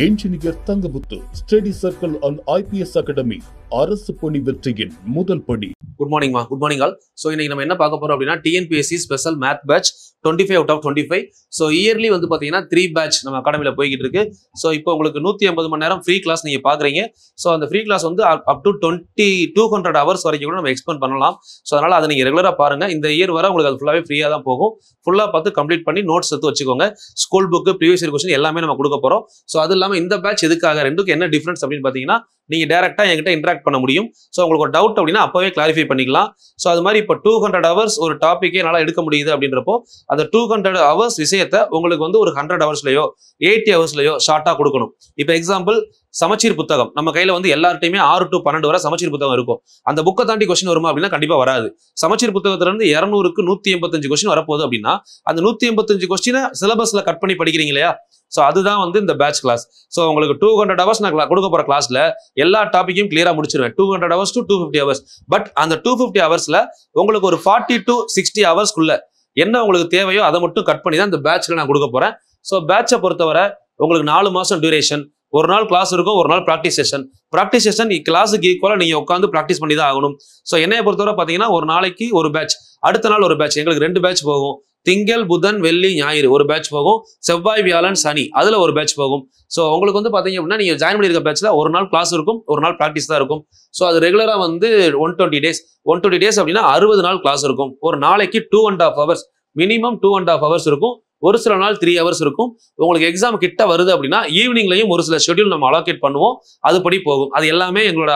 Engineer Thangamuthu study circle and IPS academy அரசு பணி வெற்றியின் முதல் படி. Good morning good morning all. So இன்னைக்கு நம்ம என்ன பார்க்க போறோம் அப்படின்னா TNPSC special math batch 25 out of 25. So early வந்து பார்த்தீங்கன்னா 3 பேட்ச் நம்ம அகாடமியில் போய்கிட்டு இருக்கு. ஸோ இப்போ உங்களுக்கு 150 மணி நேரம் ஃப்ரீ கிளாஸ் நீங்கள் பார்க்குறீங்க. ஸோ அந்த ஃப்ரீ கிளாஸ் வந்து அப் டு 200 ஹவர்ஸ் வரைக்கும் கூட நம்ம எக்ஸ்பெண்ட் பண்ணலாம். ஸோ அதனால அதை நீங்கள் ரெகுலராக பாருங்க. இந்த இயர் வர உங்களுக்கு அது ஃபுல்லாகவே ஃப்ரீயாக தான் போகும். ஃபுல்லாக பார்த்து கம்ப்ளீட் பண்ணி நோட்ஸ் எடுத்து வச்சுக்கோங்க. School book previous year question எல்லாமே நம்ம கொடுக்க போகிறோம். ஸோ அது இல்லாமல் இந்த பேட்ச் எதுக்காக, ரெண்டுக்கு என்ன டிஃபரன்ஸ் அப்படின்னு பார்த்தீங்கன்னா, நீங்கள் டேரெக்டாக என்கிட்ட இன்ட்ராக்ட் பண்ண முடியும். ஸோ உங்களுக்கு ஒரு டவுட் அப்படின்னா அப்போவே கிளாரிஃபை பண்ணிக்கலாம். ஸோ அது மாதிரி இப்போ 200 ஹவர்ஸ் ஒரு டாப்பிக்கே என்னால் எடுக்க முடியுது அப்படின்றப்போ அந்த 200 ஹவர்ஸ் விஷயத்தை உங்களுக்கு வந்து ஒரு 100 ஹவர்ஸ்லையோ 80 ஹவர்ஸ்லையோ ஷார்ட்டாக கொடுக்கணும். இப்போ எக்ஸாம்பிள் சமச்சீர் புத்தகம் நம்ம கையில் வந்து எல்லார்ட்டையுமே 6 to 12 வரை சமச்சீர் புத்தகம் இருக்கும். அந்த புக்கை தாண்டி கொஸ்டின் வருமா அப்படின்னா கண்டிப்பாக வராது. சமச்சீர் புத்தகத்திலிருந்து 200க்கு 185 கொஸ்டின் வரப்போகுது அப்படின்னா அந்த 185 கொஸ்டினை சிலபஸில் கட் பண்ணி படிக்கிறீங்க இல்லையா? ஸோ அதுதான் வந்து இந்த பேட்ச் கிளாஸ். ஸோ உங்களுக்கு 200 ஹவர்ஸ் நான் கொடுக்க போகிற கிளாஸில் எல்லா டாப்பிக்கையும் கிளியராக முடிச்சிருவேன். 200 ஹவர்ஸ் டு 250 ஹவர்ஸ். பட் அந்த 250 ஹவர்ஸில் உங்களுக்கு ஒரு 40 to 60 ஹவர்ஸ்க்குள்ள என்ன உங்களுக்கு தேவையோ அதை மட்டும் கட் பண்ணி தான் இந்த பேட்ச்ல நான் கொடுக்க போகிறேன். ஸோ பேட்சை பொறுத்தவரை உங்களுக்கு 4 மாதம் டியூரேஷன். ஒரு நாள் கிளாஸ் இருக்கும், ஒரு நாள் ப்ராக்டிஸ் செஷன். ப்ராக்டிஸ் செஷன் கிளாஸுக்கு ஈக்குவலாக நீங்கள் உட்காந்து ப்ராக்டிஸ் பண்ணி தான் ஆகணும். ஸோ என்னைய பொறுத்தவரை பார்த்தீங்கன்னா ஒரு நாளைக்கு ஒரு பேட்ச், அடுத்த நாள் ஒரு பேட்ச், எங்களுக்கு 2 பேட்ச் போகும். திங்கள், புதன், வெள்ளி, ஞாயிறு ஒரு பேட்ச் போகும். செவ்வாய், வியாழன், சனி அதில் ஒரு பேட்ச் போகும். ஸோ உங்களுக்கு வந்து பார்த்தீங்க அப்படின்னா நீங்கள் ஜாயின் பண்ணியிருக்க பேட்சில் ஒரு நாள் கிளாஸ் இருக்கும், ஒரு நாள் ப்ராக்டிஸ் தான் இருக்கும். ஸோ அது ரெகுலராக வந்து 120 டேஸ் அப்படின்னா 60 நாள் கிளாஸ் இருக்கும். ஒரு நாளைக்கு 2.5 ஹவர்ஸ், மினிமம் 2.5 ஹவர்ஸ் இருக்கும். ஒரு சில நாள் 3 ஹவர்ஸ் இருக்கும். உங்களுக்கு எக்ஸாம் கிட்ட வருது அப்படின்னா ஈவினிங்லையும் ஒரு சில ஷெட்யூல் நம்ம அலோகேட் பண்ணுவோம். அதுபடி போகும். அது எல்லாமே எங்களோட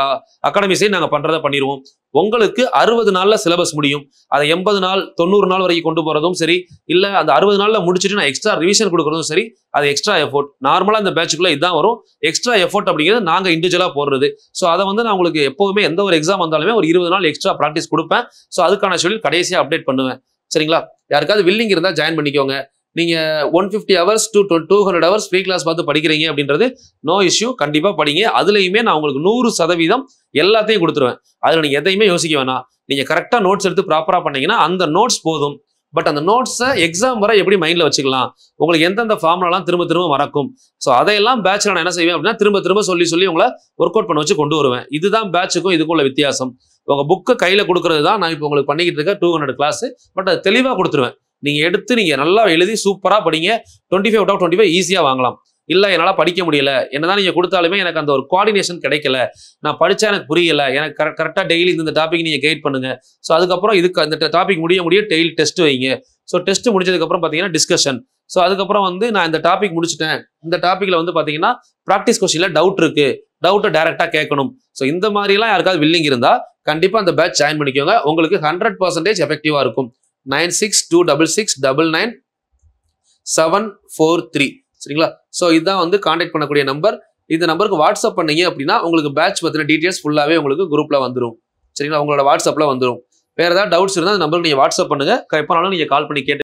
அகாடமி சைடு நாங்கள் பண்ணுறதை பண்ணிடுவோம். உங்களுக்கு 60 நாளில் சிலபஸ் முடியும். அதை 80 நாள் 90 நாள் வரைக்கும் கொண்டு போகிறதும் சரி, இல்லை அந்த 60 நாளில் முடிச்சுட்டு நான் எக்ஸ்ட்ரா ரிவிஷன் கொடுக்குறதும் சரி, அது எக்ஸ்ட்ரா எஃபோர்ட். நார்மலாக இந்த பேட்சுக்குள்ளே இதுதான் வரும். எக்ஸ்ட்ரா எஃபோர்ட் அப்படிங்கிறது நாங்கள் இண்டிவிஜுவலாக போடுறது. ஸோ அதை வந்து நான் உங்களுக்கு எப்போவுமே எந்த ஒரு எக்ஸாம் வந்தாலுமே ஒரு 20 நாள் எக்ஸ்ட்ரா ப்ராக்டிஸ் கொடுப்பேன். ஸோ அதுக்கான ஷெட்யூல் கடைசியாக அப்டேட் பண்ணுவேன். சரிங்களா? யாருக்காவது வில்லிங் இருந்தால் ஜாயின் பண்ணிக்கோங்க. நீங்கள் 150 hours to 200 hours free class பார்த்து படிக்கிறீங்க அப்படின்றது நோ இஷ்யூ. கண்டிப்பாக படிங்க. அதுலேயுமே நான் உங்களுக்கு 100% எல்லாத்தையும் கொடுத்துருவேன். அதில் நீங்கள் எதையுமே யோசிக்க வேணாம். நீங்கள் கரெக்டாக நோட்ஸ் எடுத்து ப்ராப்பராக பண்ணீங்கன்னா அந்த நோட்ஸ் போதும். பட் அந்த நோட்ஸை எக்ஸாம் வர எப்படி மைண்டில் வச்சுக்கலாம், உங்களுக்கு எந்தெந்த ஃபார்முலாலாம் திரும்ப திரும்ப மறக்கும். ஸோ அதையெல்லாம் பேட்சில் நான் என்ன செய்வேன் அப்படின்னா திரும்ப திரும்ப சொல்லி உங்களை ஒர்க் அவுட் பண்ண வச்சு கொண்டு வருவேன். இதுதான் பேட்சுக்கும் இதுக்குள்ள வித்தியாசம். உங்கள் புக்கை கையில் கொடுக்குறது தான் நான் இப்போ உங்களுக்கு பண்ணிக்கிட்டு இருக்க 200 கிளாஸ். பட் அது தெளிவாக கொடுத்துருவேன். நீங்கள் எடுத்து நீங்கள் நல்லா எழுதி சூப்பராக படிங்க. 25 out of 25 ஈஸியாக வாங்கலாம். இல்லை என்னால் படிக்க முடியல, என்னதான் நீங்கள் கொடுத்தாலுமே எனக்கு அந்த ஒரு கோஆர்டினேஷன் கிடைக்கல, நான் படித்தா எனக்கு புரியல, எனக்கு கரெக்டாக டெய்லி இந்த டாபிக் நீங்கள் கைட் பண்ணுங்க. ஸோ அதுக்கப்புறம் இதுக்கு அந்த டாபிக் முடிய டெய்லி டெஸ்ட் வைங்க. ஸோ டெஸ்ட் முடிச்சதுக்கப்புறம் பார்த்தீங்கன்னா டிஸ்கஷன். ஸோ அதுக்கப்புறம் வந்து நான் இந்த டாபிக் முடிச்சுட்டேன், இந்த டாப்பிக்கில் வந்து பார்த்தீங்கன்னா ப்ராக்டிஸ் கொஸ்டினில் டவுட் இருக்குது, டவுட்டை டேரெக்டாக கேட்கணும். ஸோ இந்த மாதிரிலாம் யாருக்காவது வில்லிங் இருந்தால் கண்டிப்பாக அந்த பேட்ச் ஜாயின் பண்ணிக்கோங்க. உங்களுக்கு 100% எஃபெக்டிவாக இருக்கும். 9626999743. சரிங்களா? ஸோ இதுதான் வந்து கான்டாக்ட் பண்ணக்கூடிய நம்பர். இந்த நம்பருக்கு வாட்ஸ்அப் பண்ணீங்க அப்படின்னா உங்களுக்கு பேட்ச் பற்றின டீட்டெயில்ஸ் ஃபுல்லாகவே உங்களுக்கு குரூப்பில் வந்துடும். சரிங்களா? உங்களோட வாட்ஸ்அப்பில் வந்துடும். வேறு ஏதாவது டவுட்ஸ் இருந்தால் அந்த நம்பருக்கு நீங்கள் வாட்ஸ்அப் பண்ணுங்க. எப்போனாலும் நீங்கள் கால் பண்ணி கேட்டு.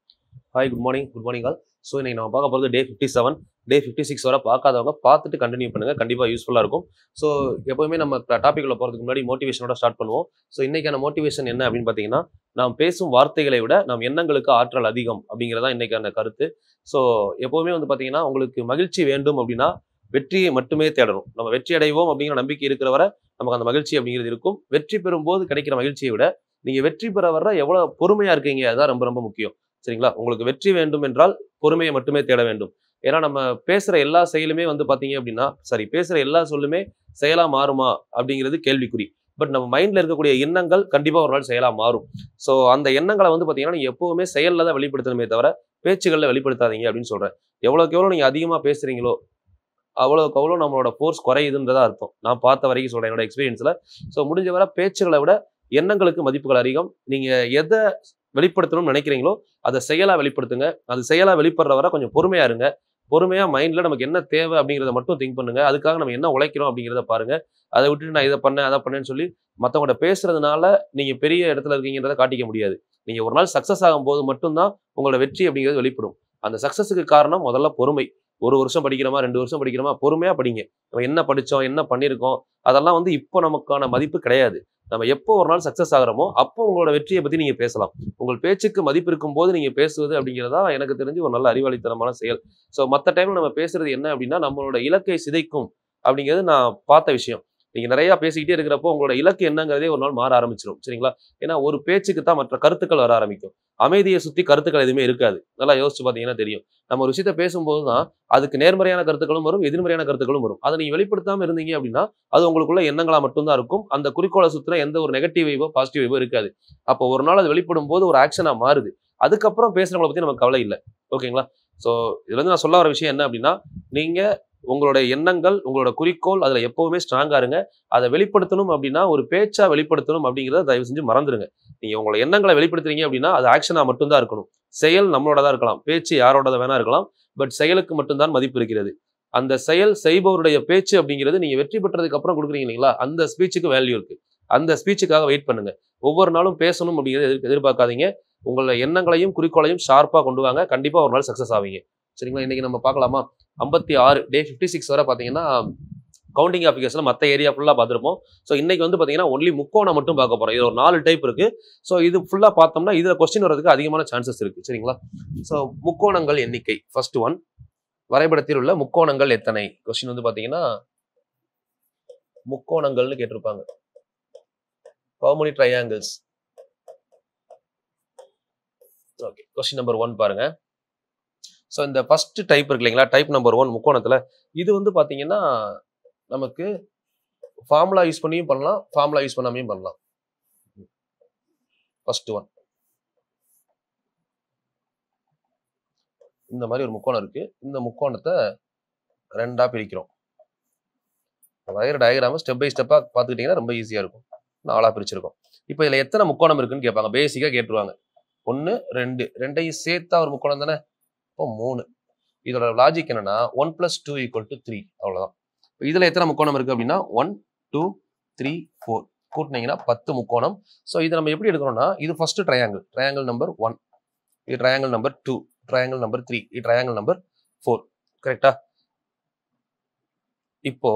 Hi, good morning all. So இன்னைக்கு நம்ம பார்க்க போகிறது டே 57. டே 56 வரை பார்க்காதவங்க பார்த்துட்டு கண்டினியூ பண்ணுங்கள். கண்டிப்பாக யூஸ்ஃபுல்லாக இருக்கும். ஸோ எப்போவுமே நம்ம டாப்பிக்கில் போகிறதுக்கு முன்னாடி மோட்டிவேஷனோட ஸ்டார்ட் பண்ணுவோம். ஸோ இன்றைக்கான மோட்டிவேஷன் என்ன அப்படின்னு பார்த்தீங்கன்னா, நாம் பேசும் வார்த்தைகளை விட நாம் எண்ணங்களுக்கு ஆற்றல் அதிகம் அப்படிங்கிறதா இன்றைக்கான கருத்து. ஸோ எப்போவுமே வந்து பார்த்தீங்கன்னா உங்களுக்கு மகிழ்ச்சி வேண்டும் அப்படின்னா வெற்றியை மட்டுமே தேடணும். நம்ம வெற்றி அடைவோம் அப்படிங்கிற நம்பிக்கை இருக்கிற வரை நமக்கு அந்த மகிழ்ச்சி அப்படிங்கிறது இருக்கும். வெற்றி பெறும்போது கிடைக்கிற மகிழ்ச்சியை விட நீங்கள் வெற்றி பெற வர எவ்வளோ பொறுமையாக இருக்கீங்க அதுதான் ரொம்ப ரொம்ப முக்கியம். சரிங்களா? உங்களுக்கு வெற்றி வேண்டும் என்றால் பொறுமையை மட்டுமே தேட வேண்டும். ஏன்னா நம்ம பேசுகிற எல்லா செயலுமே வந்து பார்த்தீங்க அப்படின்னா பேசுகிற எல்லா சொல்லுமே செயலாக மாறுமா அப்படிங்கிறது கேள்விக்குறி. பட் நம்ம மைண்டில் இருக்கக்கூடிய எண்ணங்கள் கண்டிப்பாக ஒரு நாள் செயலாக மாறும். ஸோ அந்த எண்ணங்களை வந்து பார்த்தீங்கன்னா நீங்கள் எப்போவுமே செயலில் தான் வெளிப்படுத்தணுமே தவிர பேச்சுகளில் வெளிப்படுத்தாதீங்க அப்படின்னு சொல்கிறேன். எவ்வளோக்கு எவ்வளோ நீங்கள் அதிகமாக பேசுகிறீங்களோ அவ்வளோக்கு அவ்வளோ நம்மளோட ஃபோர்ஸ் குறையுதுன்றதா அர்த்தம். நான் பார்த்த வரைக்கும் சொல்கிறேன் என்னோட எக்ஸ்பீரியன்ஸில். ஸோ முடிஞ்ச வரை பேச்சுகளை விட எண்ணங்களுக்கு மதிப்புகள் அதிகம். நீங்கள் எதை வெளிப்படுத்தணும்னு நினைக்கிறீங்களோ அதை செயலாக வெளிப்படுத்துங்க. அது செயலாக வெளிப்படுற வரை கொஞ்சம் பொறுமையாக இருங்க. பொறுமையாக மைண்டில் நமக்கு என்ன தேவை அப்படிங்கிறத மட்டும் திங்க் பண்ணுங்க. அதுக்காக நம்ம என்ன உழைக்கிறோம் அப்படிங்கிறத பாருங்க. அதை விட்டுட்டு நான் இதை பண்ணேன் அதை பண்ணேன்னு சொல்லி மற்றவங்கள்ட்ட பேசுறதுனால நீங்கள் பெரிய இடத்துல இருக்கீங்கன்றதை காட்டிக்க முடியாது. நீங்கள் ஒரு நாள் சக்ஸஸ் ஆகும்போது மட்டும்தான் உங்களோட வெற்றி அப்படிங்கிறது வெளிப்படும். அந்த சக்ஸஸுக்கு காரணம் முதல்ல பொறுமை. 1 வருஷம் படிக்கிறோமா 2 வருஷம் படிக்கிறோமா பொறுமையாக படிங்க. நம்ம என்ன படித்தோம் என்ன பண்ணியிருக்கோம் அதெல்லாம் வந்து இப்போ நமக்கான மதிப்பு கிடையாது. நம்ம எப்போ ஒரு நாள் சக்ஸஸ் ஆகிறோமோ அப்போ உங்களோட வெற்றியை பற்றி நீங்கள் பேசலாம். உங்கள் பேச்சுக்கு மதிப்பு இருக்கும் போது நீங்கள் பேசுவது அப்படிங்கிறதா எனக்கு தெரிஞ்சு ஒரு நல்ல அறிவாளித்தனமான செயல். ஸோ மற்ற டைமில் நம்ம பேசுறது என்ன அப்படின்னா நம்மளோட இலக்கை சிதைக்கும் அப்படிங்கிறது நான் பார்த்த விஷயம். நீங்கள் நிறையா பேசிக்கிட்டே இருக்கிறப்போ உங்களோட இலக்கு என்னங்கிறதே ஒரு நாள் மாற ஆரம்பிச்சிடும். சரிங்களா? ஏன்னா ஒரு பேச்சுக்கு தான் மற்ற கருத்துக்கள் வர ஆரம்பிக்கும். அமைதியை சுற்றி கருத்துக்கள் எதுவுமே இருக்காது. நல்லா யோசிச்சு பார்த்தீங்கன்னா தெரியும். நம்ம ஒரு விஷயத்த பேசும்போது தான் அதுக்கு நேர்மறையான கருத்துக்களும் வரும், எதிர்மறையான கருத்துக்களும் வரும். அதை நீங்கள் வெளிப்படுத்தாமல் இருந்தீங்க அப்படின்னா அது உங்களுக்குள்ள எண்ணங்களா மட்டும்தான் இருக்கும். அந்த குறிக்கோளை சுற்றுல எந்த ஒரு நெகட்டிவ் வைவோ பாசிட்டிவ் வைவோ இருக்காது. அப்போ ஒரு நாள் அது வெளிப்படும் போது ஒரு ஆக்ஷனாக மாறுது. அதுக்கப்புறம் பேசுறவங்களை பற்றி நமக்கு கவலை இல்லை. ஓகேங்களா? ஸோ இதுல இருந்து நான் சொல்ல வர விஷயம் என்ன அப்படின்னா, நீங்க உங்களுடைய எண்ணங்கள், உங்களோட குறிக்கோள் அதில் எப்பவுமே ஸ்ட்ராங்கா இருங்க. அதை வெளிப்படுத்தணும் அப்படின்னா ஒரு பேச்சா வெளிப்படுத்தணும் அப்படிங்கிறத தயவு செஞ்சு மறந்துடுங்க. நீங்க உங்களோட எண்ணங்களை வெளிப்படுத்துறீங்க அப்படின்னா அது ஆக்ஷனா மட்டும்தான் இருக்கணும். செயல் நம்மளோட தான் இருக்கலாம், பேச்சு யாரோட வேணா இருக்கலாம். பட் செயலுக்கு மட்டும்தான் மதிப்பு இருக்கிறது. அந்த செயல் செய்பவருடைய பேச்சு அப்படிங்கிறது நீங்க வெற்றி பெற்றதுக்கு அப்புறம் கொடுக்குறீங்க இல்லைங்களா, அந்த ஸ்பீச்சுக்கு வேல்யூ இருக்கு. அந்த ஸ்பீச்சுக்காக வெயிட் பண்ணுங்க. ஒவ்வொரு நாளும் பேசணும் அப்படிங்கிறத எதிர்பார்க்காதீங்க. உங்களோட எண்ணங்களையும் குறிக்கோளையும் ஷார்ப்பா கொண்டு வாங்க. கண்டிப்பா ஒரு நாள் சக்சஸ் ஆவீங்க. சரிங்களா? இன்னைக்கு நம்ம பார்க்கலாமா? 56 டே 56 வரை பார்த்தீங்கன்னா கவுண்டிங் அப்ளிகேஷன்ல மற்ற ஏரியா ஃபுல்லாக பார்த்துருப்போம். ஸோ இன்னைக்கு வந்து பார்த்தீங்கன்னா ஒன்லி முக்கோணம் மட்டும் பார்க்க போகிறோம். இது ஒரு 4 டைப் இருக்கு. ஸோ இது ஃபுல்லாக பார்த்தோம்னா இதில் கொஸ்டின் வரதுக்கு அதிகமான சான்சஸ் இருக்கு. சரிங்களா? ஸோ முக்கோணங்கள் எண்ணிக்கை ஃபர்ஸ்ட் ஒன். வரைபடத்தில் உள்ள முக்கோணங்கள் எத்தனை? கொஸ்டின் வந்து பார்த்தீங்கன்னா முக்கோணங்கள்னு கேட்டிருப்பாங்க. How many triangles? Okay, question number 1 பாருங்க. ஸோ இந்த ஃபர்ஸ்ட் டைப் இருக்கு இல்லைங்களா, டைப் நம்பர் 1 முக்கோணத்தில் இது வந்து பார்த்தீங்கன்னா நமக்கு ஃபார்முலா யூஸ் பண்ணியும் பண்ணலாம், ஃபார்முலா யூஸ் பண்ணாமையும் பண்ணலாம். ஃபர்ஸ்ட் ஒன் இந்த மாதிரி ஒரு முக்கோணம் இருக்கு. இந்த முக்கோணத்தை ரெண்டா பிரிக்கிறோம். வரைகிற டயக்ராம ஸ்டெப் பை ஸ்டெப்பா பார்த்துக்கிட்டீங்கன்னா ரொம்ப ஈஸியா இருக்கும். 4ஆ பிரிச்சிருக்கோம். இப்போ இதுல எத்தனை முக்கோணம் இருக்குன்னு கேட்பாங்க. பேசிக்கா கேட்டுருவாங்க. 1 2 ரெண்டையும் சேர்த்தா ஒரு முக்கோணம் தானே. இப்போ 3. இதோட லாஜிக் என்னன்னா 1 + 2 = 3. அவ்வளவுதான். இதுல எத்தனை முக்கோணம் இருக்கு அப்படின்னா 1 2 3 4 கூட்டினீங்கன்னா 10 முக்கோணம். ஸோ இதை நம்ம எப்படி எடுக்கணும்னா இது ஃபர்ஸ்ட் ட்ரையாங்கிள், ட்ரையாங்கிள் நம்பர் 1, இது ட்ரையாங்கிள் நம்பர் 2, ட்ரையாங்கிள் நம்பர் 3, இது ட்ரையாங்கிள் நம்பர் 4. கரெக்டா? இப்போ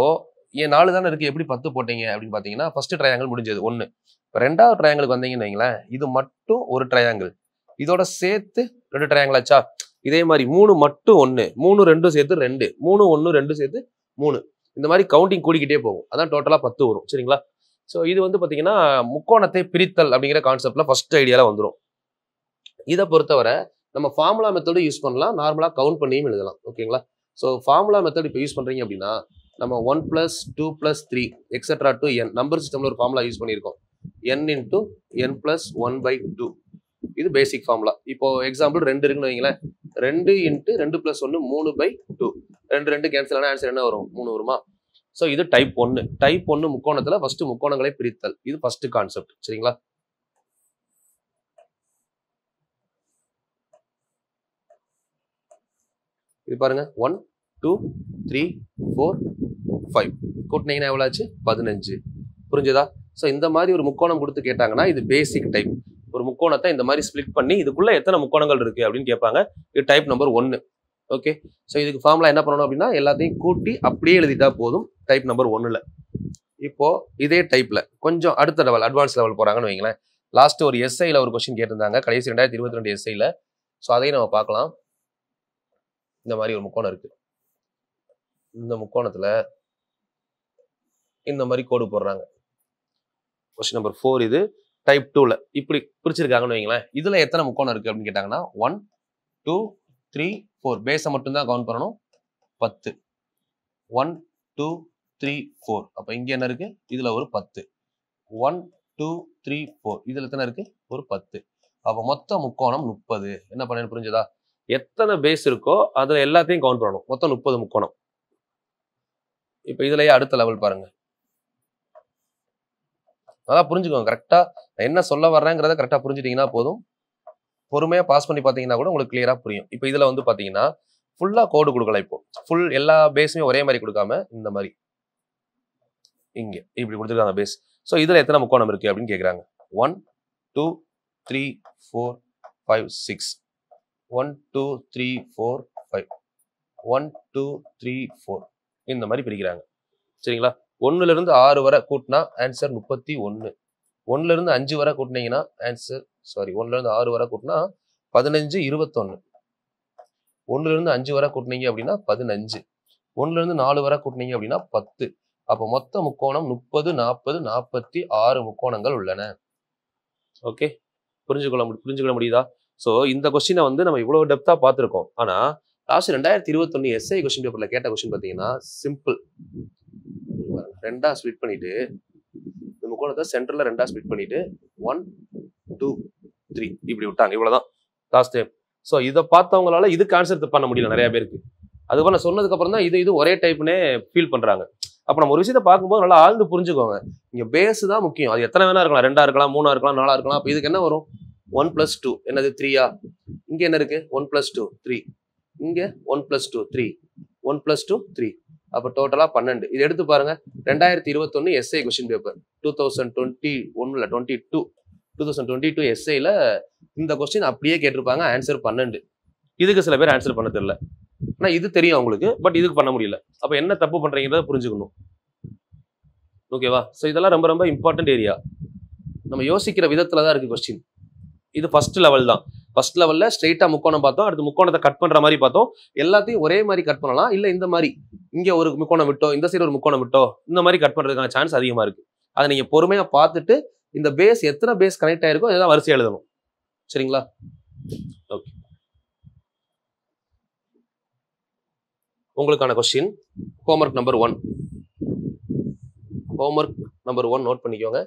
ஏன் 4 தானே இருக்கு, எப்படி 10 போட்டீங்க அப்படின்னு பாத்தீங்கன்னா ஃபர்ஸ்ட் ட்ரையாங்கிள் முடிஞ்சது 1. இப்போ ரெண்டாவது ட்ரையாங்கிளுக்கு வந்தீங்கன்னு வைங்களேன், இது மட்டும் ஒரு ட்ரையாங்கிள், இதோட சேர்த்து 2 ட்ரையாங்கிள் ஆச்சா. இதே மாதிரி 3 மட்டும் 1, 3 2 சேர்த்து 2, 3 1 2 சேர்த்து 3. இந்த மாதிரி கவுண்டிங் கூடிக்கிட்டே போகும். அதான் டோட்டலா 10 வரும். சரிங்களா? ஸோ இது வந்து பாத்தீங்கன்னா முக்கோணத்தை பிரித்தல் அப்படிங்கிற கான்செப்ட்ல ஃபர்ஸ்ட் ஐடியால வந்துடும். இதை பொறுத்தவரை நம்ம ஃபார்முலா மெத்தடும் யூஸ் பண்ணலாம், நார்மலா கவுண்ட் பண்ணியும் எழுதலாம். ஓகேங்களா? ஸோ ஃபார்முலா மெத்தட் இப்போ யூஸ் பண்றீங்க அப்படின்னா நம்ம 1 + 2 + 3 எக்ஸெட்ரா டு n நம்பர் சிஸ்டம்ல ஒரு ஃபார்முலா யூஸ் பண்ணியிருக்கோம். n × n + 1/2. இது பேசிக் ஃபார்முலா. இப்போ எக்ஸாம்பிள் 2 இருக்குன்னு வைங்களேன், 2 × 2 + 1 3/2. 2 2 கேன்சல் ஆனா ஆன்சர் என்ன வரும்? 3 வருமா? ஸோ இது டைப் 1. டைப் 1 முக்கோணத்துல ஃபர்ஸ்ட் முக்கோணங்களை பிரித்தல். இது ஃபர்ஸ்ட் கான்செப்ட். சரிங்களா? இது பாருங்க 1 2 3 4 5 கூட்டினீங்கன்னா எவ்வளவு ஆச்சு? 15. புரிஞ்சதா? ஸோ இந்த மாதிரி ஒரு முக்கோணம் கொடுத்து கேட்டாங்கன்னா இது பேசிக் டைப். ஒரு முக்கோணத்தை இந்த மாதிரி ஸ்பிளிட் பண்ணி இதுக்குள்ள எத்தனை முக்கோணங்கள் இருக்கு அப்படின்னு கேட்பாங்க. இது டைப் நம்பர் 1. ஓகே, ஸோ இதுக்கு ஃபார்முலா என்ன பண்ணணும் அப்படின்னா எல்லாத்தையும் கூட்டி அப்படியே எழுதிட்டா போதும் டைப் நம்பர் 1ல. இப்போ இதே டைப்ல கொஞ்சம் அடுத்த லெவல் அட்வான்ஸ் லெவல் போறாங்கன்னு வைங்களேன். லாஸ்ட் ஒரு எஸ்ஐல ஒரு கொஸ்டின் கேட்டிருந்தாங்க, கடைசி 2022 எஸ்ஐல. ஸோ அதையும் நம்ம பார்க்கலாம். இந்த மாதிரி ஒரு முக்கோணம் இருக்கு. இந்த முக்கோணத்துல இந்த மாதிரி கோடு போடுறாங்க. கொஸ்டின் நம்பர் 4 இது. டைப் 2ல இப்படி பிரிச்சிருக்காங்கன்னு வைங்களேன். இதுல எத்தனை முக்கோணம் இருக்கு அப்படின்னு கேட்டாங்கன்னா 1 2 3 4 பேஸை மட்டும்தான் கவுண்ட் பண்ணணும். 10. 1 2 3 4. அப்ப இங்க என்ன இருக்கு? இதுல ஒரு 10. 1 2 3 4 இதுல எத்தனை இருக்கு? ஒரு 10. அப்ப மொத்த முக்கோணம் 30. என்ன பண்ணு புரிஞ்சதா? எத்தனை பேஸ் இருக்கோ அதுல எல்லாத்தையும் கவுண்ட் பண்ணணும். மொத்தம் 30 முக்கோணம். இப்ப இதுலயே அடுத்த லெவல் பாருங்க. அதான் புரிஞ்சுக்கோங்க. கரெக்டா என்ன சொல்ல வர்றேங்கிறத கரெக்டா புரிஞ்சுட்டீங்கன்னா போதும். பொறுமையா பாஸ் பண்ணி பாத்தீங்கன்னா கூட உங்களுக்கு கிளியரா புரியும். இப்போ இதுல வந்து பாத்தீங்கன்னா ஃபுல்லா கோடு கொடுக்கலாம். இப்போ ஃபுல் எல்லா பேஸுமே ஒரே மாதிரி கொடுக்காம இந்த மாதிரி இங்க இப்படி கொடுத்துருக்காங்க பேஸ். ஸோ இதுல எத்தனை முக்கோணம் இருக்கு அப்படின்னு கேட்குறாங்க. 1 2 3 4 5 6 1 2 3 4 5 1 2 3 4 இந்த மாதிரி பிரிக்கிறாங்க. சரிங்களா? 1ல இருந்து 6 வரை கூட்டினா ஆன்சர் 31. 1ல இருந்து 5 வரை கூட்டினீங்கன்னா ஆன்சர் சாரி 1ல இருந்து 6 வரை கூட்டினா 15 21. 1ல இருந்து 5 வரை கூட்டினீங்க அப்படின்னா 15. 1ல இருந்து 4 வரை கூட்டினீங்க அப்படின்னா 10. அப்போ மொத்த முக்கோணம் 30 40 46 முக்கோணங்கள் உள்ளன. ஓகே, புரிஞ்சுக்கொள்ள முடியுதா? ஸோ இந்த கொஸ்டினை வந்து நம்ம இவ்வளவு டெப்தா பார்த்துருக்கோம். ஆனா லாஸ்ட் 2021 எஸ்ஐ கொஸ்டின் பேப்பர்ல கேட்ட கொஸ்டின் பார்த்தீங்கன்னா சிம்பிள். 2ஆ ஸ்ப்ளிட் பண்ணிட்டு இந்த முக்கோணத்தை சென்டர்ல 2ஆ ஸ்ப்ளிட் பண்ணிட்டு 1 2 3 இப்படி விட்டாங்க. இவ்வளவுதான் லாஸ்ட் டைம். ஸோ இதை பார்த்தவங்களால இதுக்கு ஆன்சர் பண்ண முடியல நிறைய பேருக்கு. அதுபோல நான் சொன்னதுக்கு அப்புறம் தான் இது ஒரே டைப்னே ஃபீல் பண்றாங்க. அப்ப நம்ம ஒரு விஷயத்தை பார்க்கும்போது நல்லா ஆழ்ந்து புரிஞ்சுக்கோங்க. இங்க பேஸ் தான் முக்கியம். அது எத்தனை வேணா இருக்கலாம், 2ஆ இருக்கலாம், 3ஆ இருக்கலாம், 4ஆ இருக்கலாம். அப்ப இதுக்கு என்ன வரும்? 1 + 2 என்னது 3ஆ? இங்க என்ன இருக்கு? 1 + 2 3. இங்க 1 + 2 3. 1 + 2 3. அப்ப டோட்டலா 12. இது எடுத்து பாருங்க. 2021 எஸ்ஐ கொஸ்டின் பேப்பர் 2022 எஸ்ஐல இந்த கொஸ்டின் அப்படியே கேட்டிருப்பாங்க. ஆன்சர் 12. இதுக்கு சில பேர் ஆன்சர் பண்ண தெரியல. ஆனா இது தெரியும் அவங்களுக்கு, பட் இதுக்கு பண்ண முடியல. அப்ப என்ன தப்பு பண்றீங்கன்றத புரிஞ்சுக்கணும். ஓகேவா? ஸோ இதெல்லாம் ரொம்ப ரொம்ப இம்பார்ட்டன்ட் ஏரியா. நம்ம யோசிக்கிற விதத்துல தான் இருக்கு கொஸ்டின். இது ஃபர்ஸ்ட் லெவல் தான். ஃபர்ஸ்ட் லெவல்ல ஸ்ட்ரெயிட்டா முக்கோணம் பார்த்தோம், அடுத்து முக்கோணத்தை கட் பண்ற மாதிரி பார்த்தோம். எல்லாத்தையும் ஒரே மாதிரி கட் பண்ணலாம், இல்ல இந்த மாதிரி இங்க ஒரு முக்கோணம் விட்டோ, இந்த சைடு ஒரு முக்கோணம் விட்டோ, இந்த மாதிரி கட் பண்றதுக்கான சான்ஸ் அதிகமா இருக்கு. அதை நீங்க பொறுமையா பார்த்துட்டு இந்த பேஸ் எத்தனை பேஸ் கனெக்ட் ஆயிருக்கோ அதெல்லாம் வரிசை எழுதணும். சரிங்களா? ஓகே, உங்களுக்கான question homework number 1. Homework number 1 note பண்ணிக்கோங்க.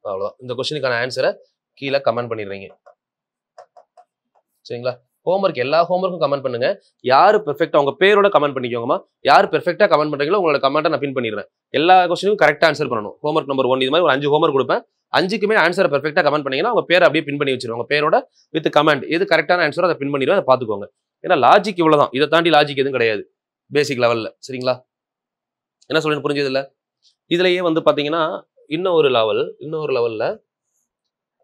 அவ்வளவுதான். இந்த கொஸ்டினுக்கான ஆன்சரை கீழே கமெண்ட் பண்ணிடுறீங்க. சரிங்களா? ஹோம்ஒர்க் எல்லா ஹோம்ஒர்க்கும் கமெண்ட் பண்ணுங்க. யாரு பெர்ஃபெக்டா உங்க பேரோட கமெண்ட் பண்ணிக்கோங்கம்மா. யாரு பெர்ஃபெக்டா கமெண்ட் பண்றீங்களோ உங்களோட கமெண்ட்டை நான் பின் பண்ணிடுறேன். எல்லா கொஸ்டினுக்கும் கரெக்டா ஆன்சர் பண்ணணும். ஹோம்ஒர்க் நம்பர் 1 இது மாதிரி ஒரு 5 ஹோம்ஒர்க் கொடுப்பேன். 5க்குமே ஆன்சரை பெர்ஃபெக்டா கமெண்ட் பண்ணீங்கன்னா உங்க பேரை அப்படியே பின் பண்ணி வச்சிருவாங்க. பேரோட வித் கமெண்ட் எது கரெக்டான ஆன்சரோ அதை பின் பண்ணிடுவேன். அதை பார்த்துக்கோங்க. ஏன்னா லாஜிக் இவ்வளவுதான். இதை தாண்டி லாஜிக் எதுவும் கிடையாது பேசிக் லெவல்ல. சரிங்களா? என்ன சொல்லுன்னு புரிஞ்சது இல்ல? இதுலயே வந்து பாத்தீங்கன்னா இன்னொரு லெவல்ல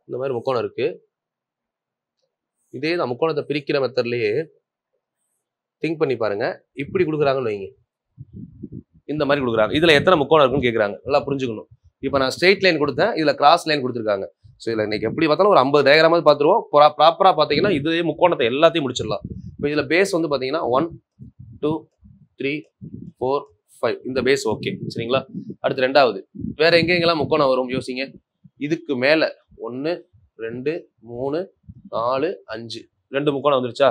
இந்த மாதிரி முக்கோணம் இருக்கு. இதே தான் முக்கோணத்தை பிரிக்கிற மெத்தட்லயே திங்க் பண்ணி பாருங்க. இப்படி கொடுக்குறாங்கன்னு வைங்க, இந்த மாதிரி கொடுக்குறாங்க. இதுல எத்தனை முக்கோணம் இருக்குன்னு கேட்குறாங்க. நல்லா புரிஞ்சுக்கணும். இப்போ நான் ஸ்ட்ரெயிட் லைன் கொடுத்தேன், இதுல கிராஸ் லைன் கொடுத்துருக்காங்க. ஸோ இதுல இன்னைக்கு எப்படி பார்த்தாலும் ஒரு 50 டயக்ராமாவது பார்த்துருவோம். ப்ராப்பரா பார்த்தீங்கன்னா இதே முக்கோணத்தை எல்லாத்தையும் முடிச்சிடலாம். இப்போ இதுல பேஸ் வந்து பாத்தீங்கன்னா 1 2 3 4 5 இந்த பேஸ் ஓகே. சரிங்களா? அடுத்து ரெண்டாவது வேற எங்கெங்கெல்லாம் முக்கோணம் வரும் யோசிங்க. இதுக்கு மேல 1 2 3 4 5 2 முக்கோணம் வந்துருச்சா?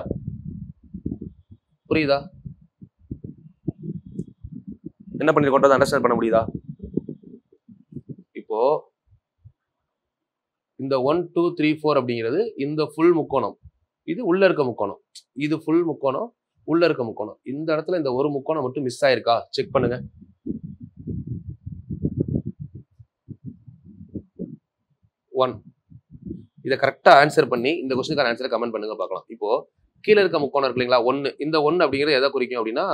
புரியுதா? என்ன பண்ணிருக்கோம் அண்டர்ஸ்டாண்ட் பண்ண முடியுதா? இப்போ இந்த 1 2 3 4 அப்படிங்கிறது இந்த ஃபுல் முக்கோணம். இது உள்ள இருக்க முக்கோணம். இது ஃபுல் முக்கோணம், உள்ள இருக்க முக்கோணம். இந்த இடத்துல இந்த ஒரு முக்கோணம் மட்டும் மிஸ் ஆயிருக்கா? செக் பண்ணுங்க. இதை கரெக்டா ஆன்சர் பண்ணி இந்த கொஸ்டினுக்கான ஆன்சரை கமெண்ட் பண்ணுங்க பார்க்கலாம். இப்போ கீழே இருக்க முக்கோணம் இருக்கு இல்லைங்களா? 1 இந்த 1 அப்படிங்கிறது எதை குறிக்கும் அப்படின்னா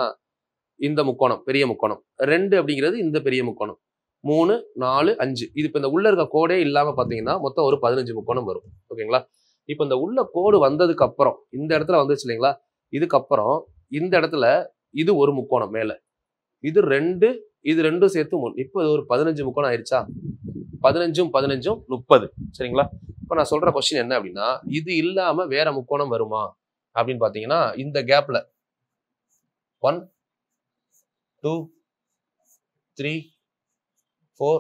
இந்த முக்கோணம் பெரிய முக்கோணம். 2 அப்படிங்கிறது இந்த பெரிய முக்கோணம். 3 4 5 இது இப்போ இந்த உள்ள இருக்க கோடே இல்லாம பாத்தீங்கன்னா மொத்தம் ஒரு 15 முக்கோணம் வரும். ஓகேங்களா? இப்போ இந்த உள்ள கோடு வந்ததுக்கு அப்புறம் இந்த இடத்துல வந்துச்சு இல்லைங்களா? இதுக்கப்புறம் இந்த இடத்துல இது ஒரு முக்கோணம் மேல, இது 2 இது 2 சேர்த்து இப்போ ஒரு 15 முக்கோணம் ஆயிடுச்சா? 15ம் 15ம் 30. சரிங்களா? இப்போ நான் சொல்ற கொஸ்டின் என்ன அப்படின்னா இது இல்லாம வேற முக்கோணம் வருமா அப்படின்னு பாத்தீங்கன்னா இந்த கேப்ல 1 2 3 4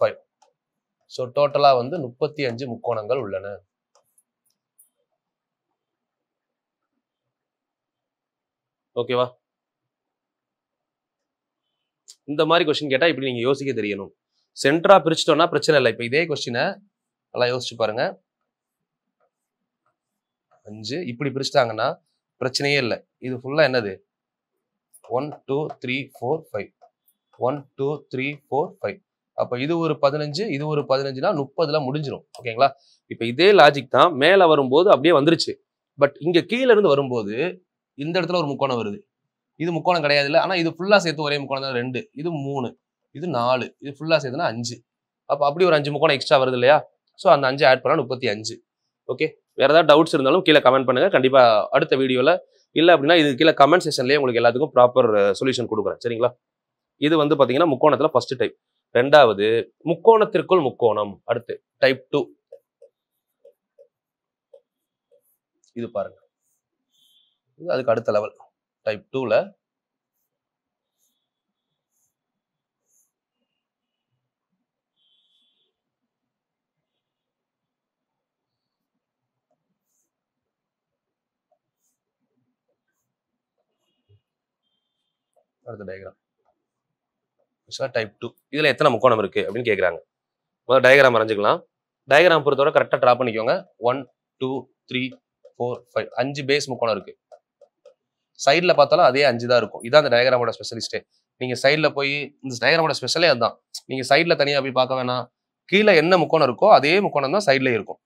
5 ஸோ டோட்டலா வந்து 35 முக்கோணங்கள் உள்ளன. ஓகேவா? இந்த மாதிரி கொஸ்டின் கேட்டா இப்படி நீங்க யோசிக்க தெரியணும். சென்டரா பிரிச்சிட்டோம்னா பிரச்சனை இல்லை. இப்போ இதே கொஸ்டினை நல்லா யோசிச்சு பாருங்க. 5 இப்படி பிரிச்சிட்டாங்கன்னா பிரச்சனையே இல்லை. இது ஃபுல்லா என்னது? 1 2 3 4 5 1 2 3 4 5. அப்ப இது ஒரு 15 இது ஒரு 15னா 30ல முடிஞ்சிடும். ஓகேங்களா? இப்ப இதே லாஜிக் தான் மேல வரும்போது அப்படியே வந்துருச்சு. பட் இங்க கீழே இருந்து வரும்போது இந்த இடத்துல ஒரு முக்கோணம் வருது. இது முக்கோணம் கிடையாது இல்லை. ஆனா இது ஃபுல்லா சேர்த்து ஒரே முக்கோணம் தான். 2 இது 3 இது 4 இது ஃபுல்லா சேர்த்துனா 5. அப்ப அப்படி ஒரு 5 முக்கோணம் எக்ஸ்ட்ரா வருது இல்லையா? ஸோ அந்த 5 ஆட் பண்ணா 35. ஓகே, வேற ஏதாவது டவுட்ஸ் இருந்தாலும் கீழே கமெண்ட் பண்ணுங்க. கண்டிப்பா அடுத்த வீடியோல இல்லை அப்படின்னா இது கீழே கமெண்ட் செக்ஷன்லேயே உங்களுக்கு எல்லாத்துக்கும் ப்ராப்பர் சொல்யூஷன் கொடுக்குறேன். சரிங்களா? இது வந்து பார்த்தீங்கன்னா முக்கோணத்தில் ஃபர்ஸ்ட் டைப். ரெண்டாவது முக்கோணத்திற்குள் முக்கோணம். அடுத்து டைப் 2. இது பாருங்க, இது அதுக்கு அடுத்த லெவல். டைப் 2ல அடுத்த டயக்ராம் டைப் 2. இதுல எத்தனை முக்கோணம் இருக்கு அப்படின்னு கேட்குறாங்க. முதல்ல டயக்ராம் வரைஞ்சிக்கலாம். டயக்ராம் பொறுத்தவரை கரெக்டாக ட்ரா பண்ணிக்கோங்க. 1 2 3 4 5 5 பேஸ் முக்கோணம் இருக்கு. சைடில் பார்த்தாலும் அதே 5 தான் இருக்கும். இதான் அந்த டயக்ராமோட ஸ்பெஷலிஸ்டே. நீங்க சைடில் போய் இந்த டயக்ராமோட ஸ்பெஷலே அதுதான். நீங்க சைடில் தனியாக போய் பார்க்க வேணாம். கீழே என்ன முக்கோணம் இருக்கோ அதே முக்கோணம் தான் சைட்லேயே இருக்கும்.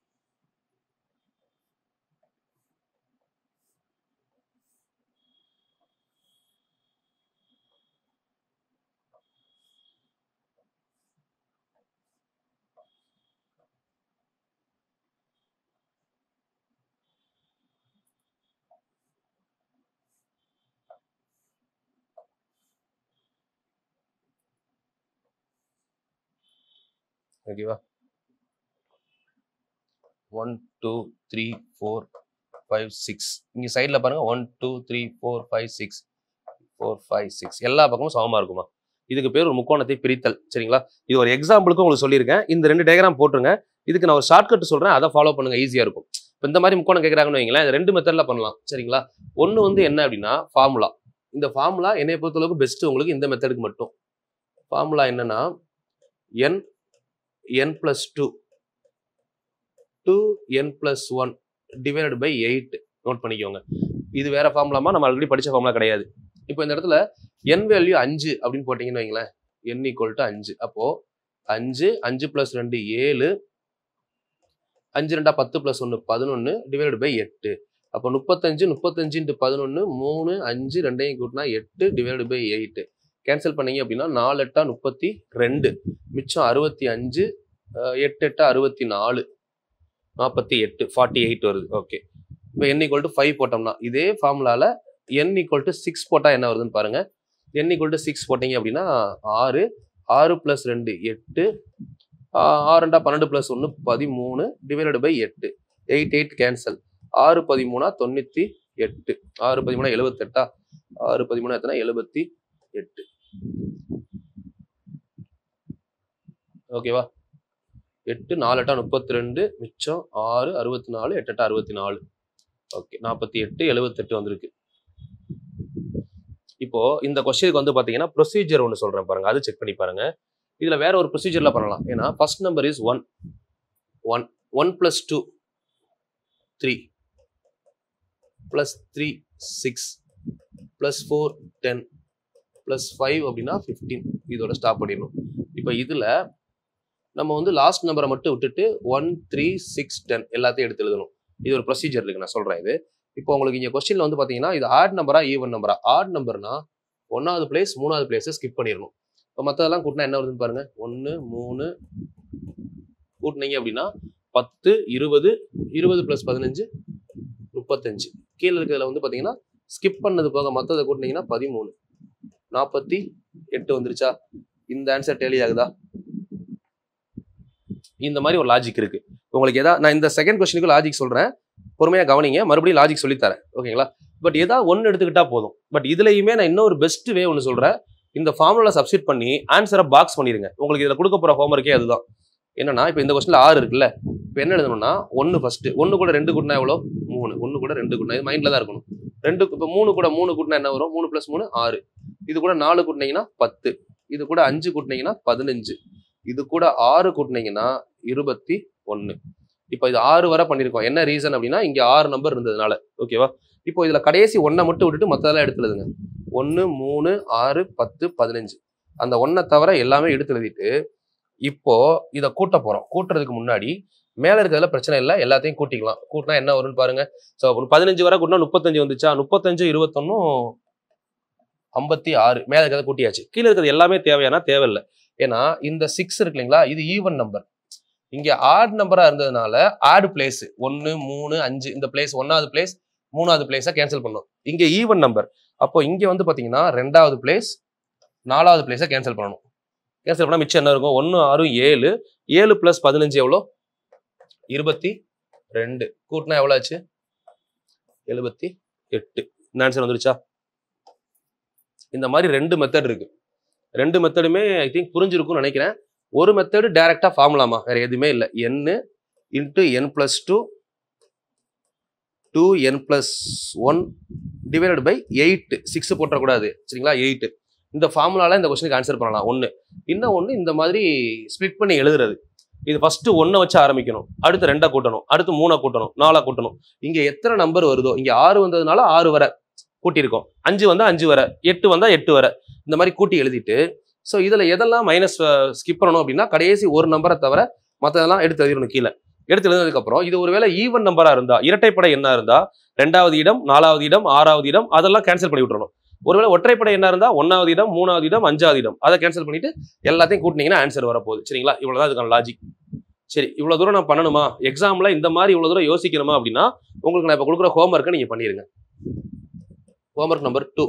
ஓகேவா? 1 2 3 4 5 6. இங்க சைடில் பாருங்க 1 2 3 4 5 6 4 5 6 எல்லா பக்கமும் சமமா இருக்குமா? இதுக்கு பேர் ஒரு முக்கோணத்தை பிரித்தல். சரிங்களா? இது ஒரு எக்ஸாம்பிளுக்கு உங்களுக்கு சொல்லியிருக்கேன். இந்த 2 டயக்ராம் போட்டுருங்க. இதுக்கு நான் ஒரு ஷார்ட்கட் சொல்றேன், அதை ஃபாலோ பண்ணுங்க, ஈஸியா இருக்கும். இப்போ இந்த மாதிரி முக்கோணம் கேட்குறாங்கன்னு வைங்களேன், 2 மெத்தட்ல பண்ணலாம். சரிங்களா? ஒன்று வந்து என்ன அப்படின்னா ஃபார்முலா. இந்த ஃபார்முலா என்னை பொறுத்தளவுக்கு பெஸ்ட் உங்களுக்கு இந்த மெத்தடுக்கு மட்டும். ஃபார்முலா என்னன்னா n plus 2 2n plus 1 divided by 8. Note பண்ணிக்கோங்க. இது வேற ஃபார்முலாமா, நம்ம ஆல்ரெடி படிச்ச ஃபார்முலா கிடையாது. இப்போ இந்த இடத்துல n வேல்யூ 5 அப்படின்னு போட்டீங்கன்னு வைங்களேன், n = 5. அப்போ 5 5 + 2 7 5 2 10 + 1 11 divided by 8. அப்போ 35 35 × 11 3 5 2ஐயும் கூட்டினா 8 divided by 8. கேன்சல் பண்ணீங்க அப்படின்னா 4 8 32, மிச்சம் 65, 8 8 64, 48 48 வருது. ஓகே, இப்போ n = 5 போட்டோம்னா இதே ஃபார்முலால n = 6 போட்டா என்ன வருதுன்னு பாருங்க. n = 6 போட்டீங்க அப்படின்னா 6 6 + 2 8 6 2 12 + 1 13 divided by 8. 8 8 கேன்சல். 6 13 98, 6 13 78, 6 13 எத்தனை 78. ஓகேவா? 8 4 8 32, மிச்சம் 6 64, 8 8 64. ஓகே, 48 78 வந்திருக்கு. இப்போ இந்த கொஸ்டினுக்கு வந்து பாத்தீங்கன்னா ப்ரொசீஜர் ஒன்று சொல்றேன் பாருங்க, அது செக் பண்ணி பாருங்க. இதுல வேற ஒரு ப்ரொசீஜர்ல பண்ணலாம். ஏன்னா ஃபர்ஸ்ட் நம்பர் இஸ் 1 1 1 + 2 3 + 3 6 + 4 10 + 5 அப்படின்னா 15. இதோட ஸ்டாப் பண்ணிடணும். இப்போ இதுல நம்ம வந்து லாஸ்ட் நம்பரை மட்டும் விட்டுட்டு 1 3 6 10 எல்லாத்தையும் எடுத்து எழுதணும். இது ஒரு ப்ரொசீஜர் இருக்கு, நான் சொல்றேன். இது இப்போ உங்களுக்கு இங்க கொஸ்டின்ல வந்து பாத்தீங்கன்னா இது ஆட் நம்பரா ஈவன் நம்பரா? ஆட் நம்பர்னா 1வது பிளேஸ் 3வது பிளேஸை ஸ்கிப் பண்ணிடணும். இப்போ மற்றதெல்லாம் கூட்டினா என்ன வருதுன்னு பாருங்க. 1 3 கூட்டினீங்க அப்படின்னா 10 20 20 + 15 35. கீழே இருக்கிறதுல வந்து பாத்தீங்கன்னா ஸ்கிப் பண்ணது போக மற்றதை கூட்டினீங்கன்னா 13 48 வந்துருச்சா? இந்த ஆன்சர் டேலி ஆகுதா? இந்த மாதிரி ஒரு லாஜிக் இருக்கு உங்களுக்கு. நான் இந்த செகண்ட் கொஸ்டினுக்கு லாஜிக் சொல்றேன், பொறுமையா கவனிங்க, மறுபடியும் லாஜிக் சொல்லித்தரேன். ஓகேங்களா? பட் ஏதாவது ஒன்று எடுத்துக்கிட்டா போதும். பட் இதுலயுமே நான் இன்னொரு பெஸ்ட் வே ஒன்று சொல்றேன். இந்த ஃபார்முலா சப்ஸ்டிட் பண்ணி ஆன்சரை பாக்ஸ் பண்ணிருங்க. உங்களுக்கு இதுல கொடுக்க போற ஹோம்ஒர்க்கே அதுதான். என்னன்னா இப்போ இந்த கொஸ்டின்ல 6 இருக்குல்ல, இப்போ என்ன எழுதணும்னா 1 ஃபர்ஸ்ட், 1 கூட 2 கூட்டினா எவ்வளோ? 3, 1 கூட 2 கூட்டினா இது மைண்ட்ல தான் இருக்கணும். 2 இப்போ 3 கூட 3 கூட்டினா என்ன வரும்? 3 + 3 6. இது கூட 4 கூட்டினீங்கன்னா 10. இது கூட 5 கூட்டினீங்கன்னா 15. இது கூட 6 கூட்டினீங்கன்னா 21. இப்போ இது 6 வரை பண்ணிருக்கோம். என்ன ரீசன் அப்படின்னா இங்க 6 நம்பர் இருந்ததுனால. ஓகேவா? இப்போ இதுல கடைசி 1 மட்டும் விட்டுட்டு மற்றதெல்லாம் எடுத்து எழுதுங்க. 1 3 6 10 15. அந்த 1 தவிர எல்லாமே எடுத்து எழுதிட்டு இப்போ இதை கூட்ட போறோம். கூட்டுறதுக்கு முன்னாடி மேல இருக்கிறதுல பிரச்சனை இல்லை, எல்லாத்தையும் கூட்டிக்கலாம். கூட்டினா என்ன வரும்னு பாருங்க. ஸோ 15 வரை கூட்டினா 35 வந்துச்சா? 35 21 56. மேல இருக்கிறத கூட்டியாச்சு. கீழே இருக்கிறது எல்லாமே தேவையானா தேவையில்லை. ஏன்னா இந்த 6 இருக்கு இல்லைங்களா, இது ஈவன் நம்பர். இங்க ஆட் நம்பரா இருந்ததுனால ஆட் பிளேஸ் 1 3 5 இந்த பிளேஸ் 1வது பிளேஸ் 3வது பிளேஸை கேன்சல் பண்ணோம். இங்க ஈவன் நம்பர். அப்போ இங்க வந்து பாத்தீங்கன்னா 2வது பிளேஸ் 4வது பிளேஸை கேன்சல் பண்ணணும். கேன்சல் பண்ணா மிச்சம் என்ன இருக்கும்? 1 6 7. 7 + 15 எவ்வளோ? 22. கூட்டினா எவ்வளோ ஆச்சு? 78. இந்த ஆன்சர் வந்துருச்சா? இந்த மாதிரி 2 மெத்தட் இருக்கு. 2 மெத்தடுமே ஐ திங்க் புரிஞ்சிருக்கும்னு நினைக்கிறேன். ஒரு மெத்தடு டைரக்டா ஃபார்முலாமா, வேற எதுவுமே இல்லை. n × n + 2 2n + 1 / 8. 6 போட்டக்கூடாது சரிங்களா? 8. இந்த ஃபார்முலால இந்த கொஸ்டினுக்கு ஆன்சர் பண்ணலாம். ஒன்று. இன்னொன்று இந்த மாதிரி ஸ்ப்ளிட் பண்ணி எழுதுறது. இது ஃபர்ஸ்ட் 1 வச்சு ஆரம்பிக்கணும், அடுத்து 2 கூட்டணும், அடுத்து 3 கூட்டணும், 4 கூட்டணும். இங்க எத்தனை நம்பர் வருதோ, இங்க 6 வந்ததுனால 6 வரை கூட்டியிருக்கோம், 5 வந்தா 5 வரை, 8 வந்தா 8 வரை, இந்த மாதிரி கூட்டி எழுதிட்டு ஸோ இதுல எதெல்லாம் மைனஸ் ஸ்கிப் பண்ணணும் அப்படின்னா கடைசி ஒரு நம்பரை தவிர மற்றதெல்லாம் எடுத்து எழுதிடணும். கீழே எடுத்து எழுதுனதுக்கு அப்புறம் இது ஒருவேளை ஈவன் நம்பரா இருந்தா, இரட்டைப்படை என்ன இருந்தா 2வது இடம், 4வது இடம், 6வது இடம் அதெல்லாம் கேன்சல் பண்ணி விட்டுறணும். ஒருவேளை ஒற்றைப்படை என்ன இருந்தா 1வது இடம், 3வது இடம், 5வது இடம் அதை கேன்சல் பண்ணிட்டு எல்லாத்தையும் கூட்டினீங்கன்னா ஆன்சர் வரப்போகுது. சரிங்களா? இவ்வளவுதான் இதுக்கான லாஜிக். சரி, இவ்வளவு தூரம் நான் பண்ணணுமா, எக்ஸாம்ல இந்த மாதிரி இவ்வளவு தூரம் யோசிக்கணுமா அப்படின்னா உங்களுக்கு நான் இப்ப கொடுக்குற ஹோம்ஒர்க்கை நீங்க பண்ணிருங்க. ஹோம்ஒர்க் நம்பர் 2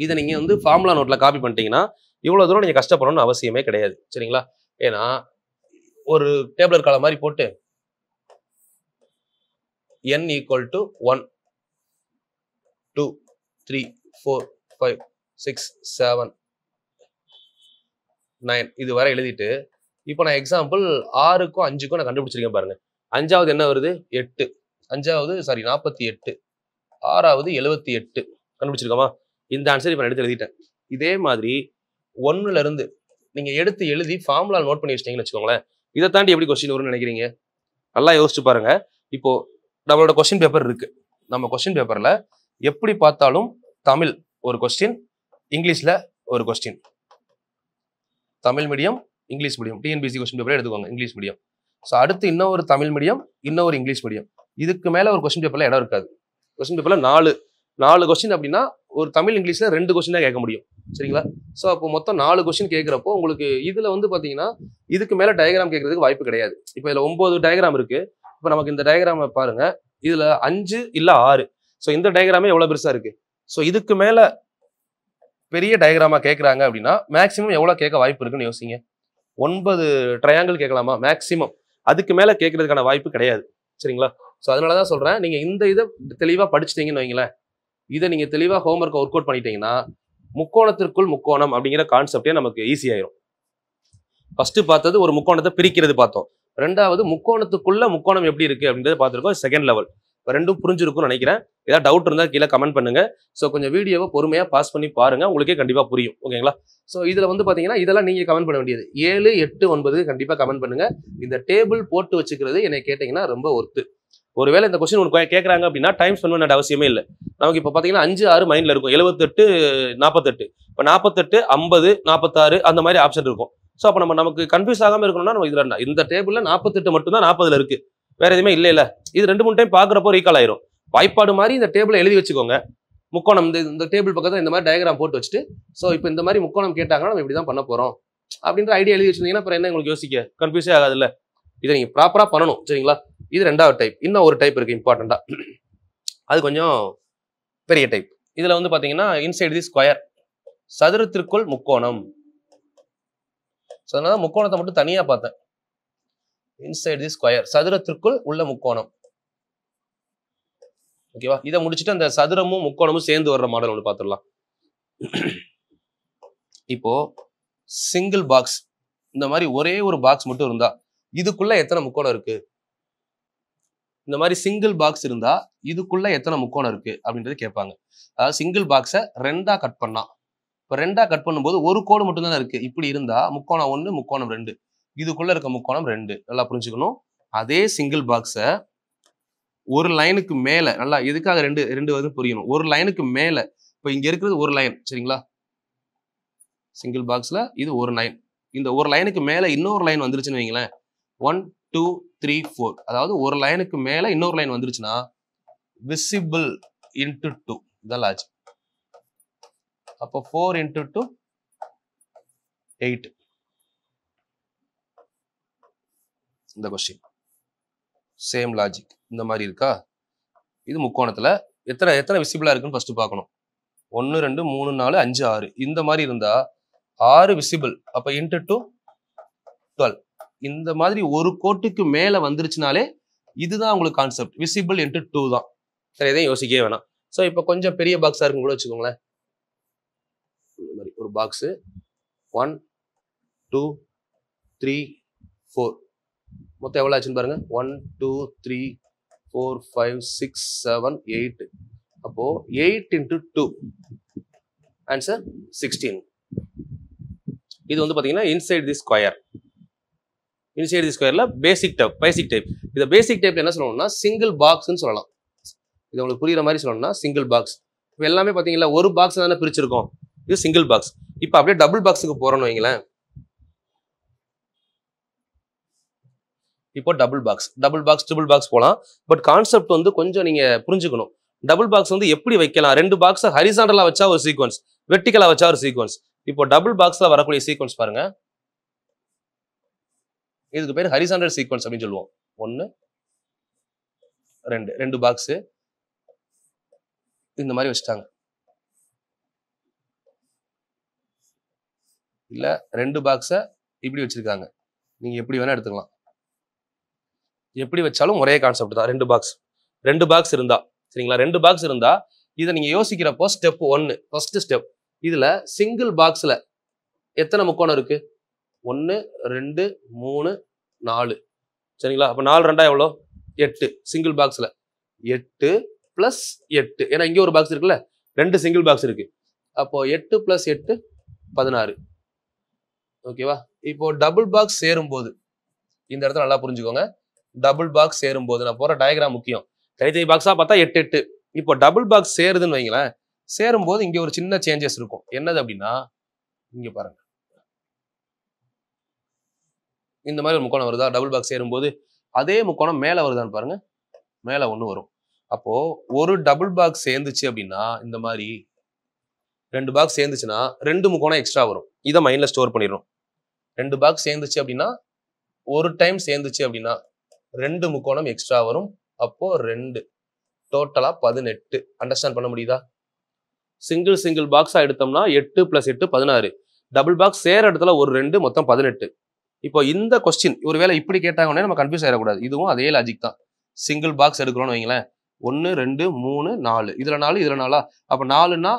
இதை நீங்க வந்து ஃபார்முலா நோட்ல காப்பி பண்ணிட்டீங்கன்னா இவ்வளவு தூரம் நீங்க கஷ்டப்படணும்னு அவசியமே கிடையாது. சரிங்களா? ஏன்னா ஒரு டேபிளர் காலம் மாதிரி போட்டு n = 1 2 3 4 5 6 7 9 இது வரை எழுதிட்டு இப்போ நான் எக்ஸாம்பிள் 6க்கும் 5க்கும் நான் கண்டுபிடிச்சிருக்கேன் பாருங்க. 5வது என்ன வருது? 8. 5வது 48. 6வது 78 கண்டுபிடிச்சிருக்கோமா? இந்த ஆன்சர் இப்போ நான் எடுத்து எழுதிட்டேன். இதே மாதிரி 1ல இருந்து நீங்க எடுத்து எழுதி ஃபார்முலா நோட் பண்ணி வச்சிட்டீங்கன்னு வச்சுக்கோங்களேன். இதை தாண்டி எப்படி கொஸ்டின் வரும்னு நினைக்கிறீங்க? நல்லா யோசிச்சு பாருங்க. இப்போ நம்மளோட கொஸ்டின் பேப்பர் இருக்கு. நம்ம கொஸ்டின் பேப்பர்ல எப்படி பார்த்தாலும் தமிழ் ஒரு கொஸ்டின், இங்கிலீஷ்ல ஒரு question. Tamil medium, English medium. TNPSC question பேப்பரே எடுத்துக்கோங்க, இங்கிலீஷ் மீடியம். ஸோ அடுத்து இன்னொரு தமிழ் மீடியம், இன்னொரு இங்கிலீஷ் மீடியம். இதுக்கு மேல ஒரு கொஸ்டின் பேப்பர்ல இடம் இருக்காது. கொஸ்டின் பேப்பர்ல 4 கொஸ்டின் அப்படின்னா ஒரு தமிழ் இங்கிலீஷ்ல 2 கொஸ்டின் தான் கேட்க முடியும். சரிங்களா? ஸோ அப்போ மொத்தம் 4 கொஸ்டின் கேட்கிறப்போ உங்களுக்கு இதுல வந்து பாத்தீங்கன்னா இதுக்கு மேல டயக்ராம் கேட்கறதுக்கு வாய்ப்பு கிடையாது. இப்போ இதுல 9 டயக்ராம் இருக்கு. இப்போ நமக்கு இந்த டயக்ராம பாருங்க. இதுல 5 இல்ல 6. ஸோ இந்த டயக்ராமே எவ்வளவு பெருசா இருக்கு. ஸோ இதுக்கு மேல பெரிய டயக்ராமா கேட்கறாங்க அப்படின்னா மேக்சிமம் எவ்வளவு கேட்க வாய்ப்பு இருக்குன்னு யோசிங்க. 9 ட்ரையாங்கிள் கேட்கலாமா மேக்சிமம்? அதுக்கு மேல கேட்கறதுக்கான வாய்ப்பு கிடையாது. சரிங்களா? ஸோ அதனாலதான் சொல்றேன், நீங்க இந்த இதை தெளிவா படிச்சுட்டீங்கன்னு வைங்களேன். இதை நீங்க தெளிவா ஹோம்ஒர்க் ஒர்க் அவுட் பண்ணிட்டீங்கன்னா முக்கோணத்திற்குள் முக்கோணம் அப்படிங்கிற கான்செப்டே நமக்கு ஈஸி ஆயிரும். ஃபர்ஸ்ட் பார்த்தது ஒரு முக்கோணத்தை பிரிக்கிறது பார்த்தோம். 2வது முக்கோணத்துக்குள்ள முக்கோணம் எப்படி இருக்கு அப்படின்றத பார்த்துருக்கோம். Second level. ரெண்டும் புரிஞ்சிருக்கும்னு நினைக்கிறேன். ஏதாவது டவுட் இருந்தால் கீழே கமெண்ட் பண்ணுங்க. ஸோ கொஞ்சம் வீடியோவை பொறுமையாக பாஸ் பண்ணி பாருங்க, உங்களுக்கே கண்டிப்பாக புரியும். ஓகேங்களா? ஸோ இதில் வந்து பார்த்தீங்கன்னா இதெல்லாம் நீங்கள் கமெண்ட் பண்ண வேண்டியது 7, 8, 9 கண்டிப்பாக கமெண்ட் பண்ணுங்க. இந்த டேபிள் போட்டு வச்சுக்கிறது என்னை கேட்டிங்கன்னா ரொம்ப ஒர்த்து. ஒருவேளை இந்த கொஸ்டின் ஒன்று கேட்குறாங்க அப்படின்னா டைம் ஸ்பெண்ட் பண்ண அவசியமே இல்லை. நமக்கு இப்போ பார்த்தீங்கன்னா 5, 6 மைண்டில் இருக்கும். 78, 48. இப்போ 48, 50, 46 அந்த மாதிரி ஆப்ஷன் இருக்கும். ஸோ அப்போ நமக்கு கன்ஃபியூஸ் ஆகாமல் இருக்கணும்னா நம்ம இதில் இந்த டேபிளில் 48 மட்டும் தான் 40ல் இருக்கு, வேற எதுவுமே இல்லை. இது 2-3 டைம் பார்க்குறப்போ ரீகால் ஆயிரும். வாய்ப்பாடு மாதிரி இந்த டேபிளை எழுதி வச்சுக்கோங்க. முக்கோணம் இந்த டேபிள் பக்கத்தில் இந்த மாதிரி டயக்ராம் போட்டு வச்சுட்டு ஸோ இப்போ இந்த மாதிரி முக்கோணம் கேட்டாங்கன்னா நம்ம இப்படி தான் பண்ண போகிறோம் அப்படின்ற ஐடியா எழுதி வச்சிருந்தீங்கன்னா அப்புறம் என்ன உங்களுக்கு யோசிக்க கன்ஃபியூஸே ஆகாது இல்லை. இதை நீங்கள் ப்ராப்பராக பண்ணணும். சரிங்களா? இது 2வது டைப். இன்னும் ஒரு டைப் இருக்கு இம்பார்ட்டண்டா, அது கொஞ்சம் பெரிய டைப். இதுல வந்து பாத்தீங்கன்னா இன்சைட் தி ஸ்கொயர், சதுரத்திற்குள் முக்கோணம். அதனால முக்கோணத்தை மட்டும் தனியா பார்த்தேன். இன்சைட் தி ஸ்கொயர், சதுரத்திற்குள் உள்ள முக்கோணம். ஓகேவா? இதை முடிச்சுட்டு அந்த சதுரமும் முக்கோணமும் சேர்ந்து வர்ற மாடல் ஒன்று பார்த்துடலாம். இப்போ சிங்கிள் பாக்ஸ், இந்த மாதிரி ஒரே ஒரு பாக்ஸ் மட்டும் இருந்தா இதுக்குள்ள எத்தனை முக்கோணம் இருக்கு? இந்த மாதிரி சிங்கிள் பாக்ஸ் இருந்தா இதுக்குள்ள எத்தனை முக்கோணம் இருக்கு அப்படின்றது கேட்பாங்க. அதாவது சிங்கிள் பாக்ஸை 2ஆ கட் பண்ணா, இப்போ 2ஆ கட் பண்ணும்போது ஒரு கோடு மட்டும் தானே இருக்கு. இப்படி இருந்தா முக்கோணம் 1, முக்கோணம் 2, இதுக்குள்ள இருக்க முக்கோணம் 2. நல்லா புரிஞ்சுக்கணும். அதே சிங்கிள் பாக்ஸை ஒரு லைனுக்கு மேல, நல்லா எதுக்காக ரெண்டு வந்து புரியணும். ஒரு லைனுக்கு மேல, இப்போ இங்க இருக்கிறது ஒரு லைன். சரிங்களா? சிங்கிள் பாக்ஸ்ல இது ஒரு லைன். இந்த ஒரு லைனுக்கு மேல இன்னொரு லைன் வந்துருச்சுன்னு வைங்களேன், 1 2 3 4, அதாவது ஒரு லைனுக்கு மேல இன்னொரு லைன் வந்துருச்சுன்னா விசிபிள் இன்டு 2 இதான் லாஜிக். அப்போ 4 × 2 8. இந்த கொஸ்டின் சேம் லாஜிக் இந்த மாதிரி இருக்கா? இது முக்கோணத்துல எத்தனை விசிபிளா இருக்குன்னு ஃபர்ஸ்ட் பார்க்கணும். 1 2 3 4 5 6 இந்த மாதிரி இருந்தா 6 விசிபிள். அப்ப இன்டு 2 12. இந்த மாதிரி ஒரு கோட்டுக்கு மேல வந்துருச்சுனாலே இதுதான் உங்களுக்கு கான்செப்ட். விசிபிள் இன்டு 2 தான். சரி, எதையும் யோசிக்கவே வேணாம். ஸோ இப்போ கொஞ்சம் பெரிய பாக்ஸா இருக்குன்னு கூட வச்சுக்கோங்களேன். இந்த மாதிரி ஒரு பாக்ஸ் 1 2 3 4 மொத்தம் எவ்வளவு ஆச்சுன்னு பாருங்க. 1 2 3 4 5 6 7 8. அப்போ 8 into 2 ஆன்சர் 16. இது வந்து பாத்தீங்கன்னா inside the square. Inside the ஸ்கொயர்ல பேசிக் டைப். இதை பேசிக் டைப்ல என்ன சொல்லணும்னா சிங்கிள் பாக்ஸ்ன்னு சொல்லலாம். இது உங்களுக்கு புரியுற மாதிரி சொல்லணும்னா சிங்கிள் பாக்ஸ். இப்போ எல்லாமே பாத்தீங்களா ஒரு பாக்ஸ் தானே பிரிச்சிருக்கோம். இது சிங்கிள் பாக்ஸ். இப்போ அப்படியே டபுள் பாக்ஸுக்கு போறோம்னு வைங்களேன். இப்போ டபுள் பாக்ஸ் ட்ரிபிள் பாக்ஸ் போகலாம். பட் கான்செப்ட் வந்து கொஞ்சம் நீங்க புரிஞ்சுக்கணும். டபுள் பாக்ஸ் வந்து எப்படி வைக்கலாம்? 2 பாக்ஸ் ஹரிசாண்டலா வச்சா ஒரு சீக்வன்ஸ், வெர்டிகலா வச்சா ஒரு சீக்வன்ஸ். இப்போ டபுள் பாக்ஸ்ல வரக்கூடிய சீக்வன்ஸ் பாருங்க. இதுக்கு பேர் ஹரிசாண்டல் சீக்வன்ஸ் அப்படின்னு சொல்லுவோம். 1 2 பாக்ஸ் இந்த மாதிரி வச்சுட்டாங்க. இல்ல 2 பாக்ஸை இப்படி வச்சிருக்காங்க. நீங்க எப்படி வேணா எடுத்துக்கலாம். எப்படி வச்சாலும் ஒரே கான்செப்ட் தான். 2 பாக்ஸ் இருந்தா சரிங்களா? 2 பாக்ஸ் இருந்தா இதை நீங்க யோசிக்கிறப்போ ஸ்டெப் 1 ஃபர்ஸ்ட் ஸ்டெப். இதுல சிங்கிள் பாக்ஸ்ல எத்தனை முக்கோணம் இருக்கு? 1 2 3 4 சரிங்களா? அப்ப 4 2 எவ்வளோ? 8. சிங்கிள் பாக்ஸ்ல 8 + 8. ஏன்னா இங்க ஒரு பாக்ஸ் இருக்குல்ல, 2 சிங்கிள் பாக்ஸ் இருக்கு. அப்போ 8 + 8 16. ஓகேவா? இப்போ டபுள் பாக்ஸ் சேரும்போது இந்த இடத்துல நல்லா புரிஞ்சுக்கோங்க. டபுள் பாக்ஸ் சேரும்போது நான் போற டயக்ராம் முக்கியம். தனித்தனி பாக்ஸா பார்த்தா 8 8. இப்போ டபுள் பாக்ஸ் சேருதுன்னு வைங்களேன். சேரும்போது இங்க ஒரு சின்ன சேஞ்சஸ் இருக்கும். என்னது அப்படின்னா இங்க பாருங்க. இந்த மாதிரி ஒரு முக்கோணம் வருதா? டபுள் பாக்ஸ் சேரும்போது அதே முக்கோணம் மேல வருதான்னு பாருங்க. மேல 1 வரும். அப்போ ஒரு டபுள் பாக்ஸ் சேர்ந்துச்சு அப்படின்னா இந்த மாதிரி 2 பாக்ஸ் சேர்ந்துச்சுன்னா 2 முக்கோணம் எக்ஸ்ட்ரா வரும். இதை மைண்ட்ல ஸ்டோர் பண்ணிடுறோம். 2 பாக்ஸ் சேர்ந்துச்சு அப்படின்னா ஒரு டைம் சேர்ந்துச்சு அப்படின்னா 2 முக்கோணம் எக்ஸ்ட்ரா வரும். அப்போ 2 டோட்டலா 18. அண்டர்ஸ்டாண்ட் பண்ண முடியுதா? சிங்கிள் பாக்ஸா எடுத்தோம்னா 8 + 8 16. டபுள் பாக்ஸ் சேர இடத்துல ஒரு 2 மொத்தம் 18. இப்போ இந்த கொஸ்டின் ஒருவேளை இப்படி கேட்டாங்கன்னா நம்ம கன்ஃபியூஸ் ஆயிடக்கூடாது. இதுவும் அதே லாஜிக் தான். சிங்கிள் பாக்ஸ் எடுக்கிறோம்னு வைங்களேன். 1 2 3 4 இதுல 4 இதுல 4. அப்ப 4னா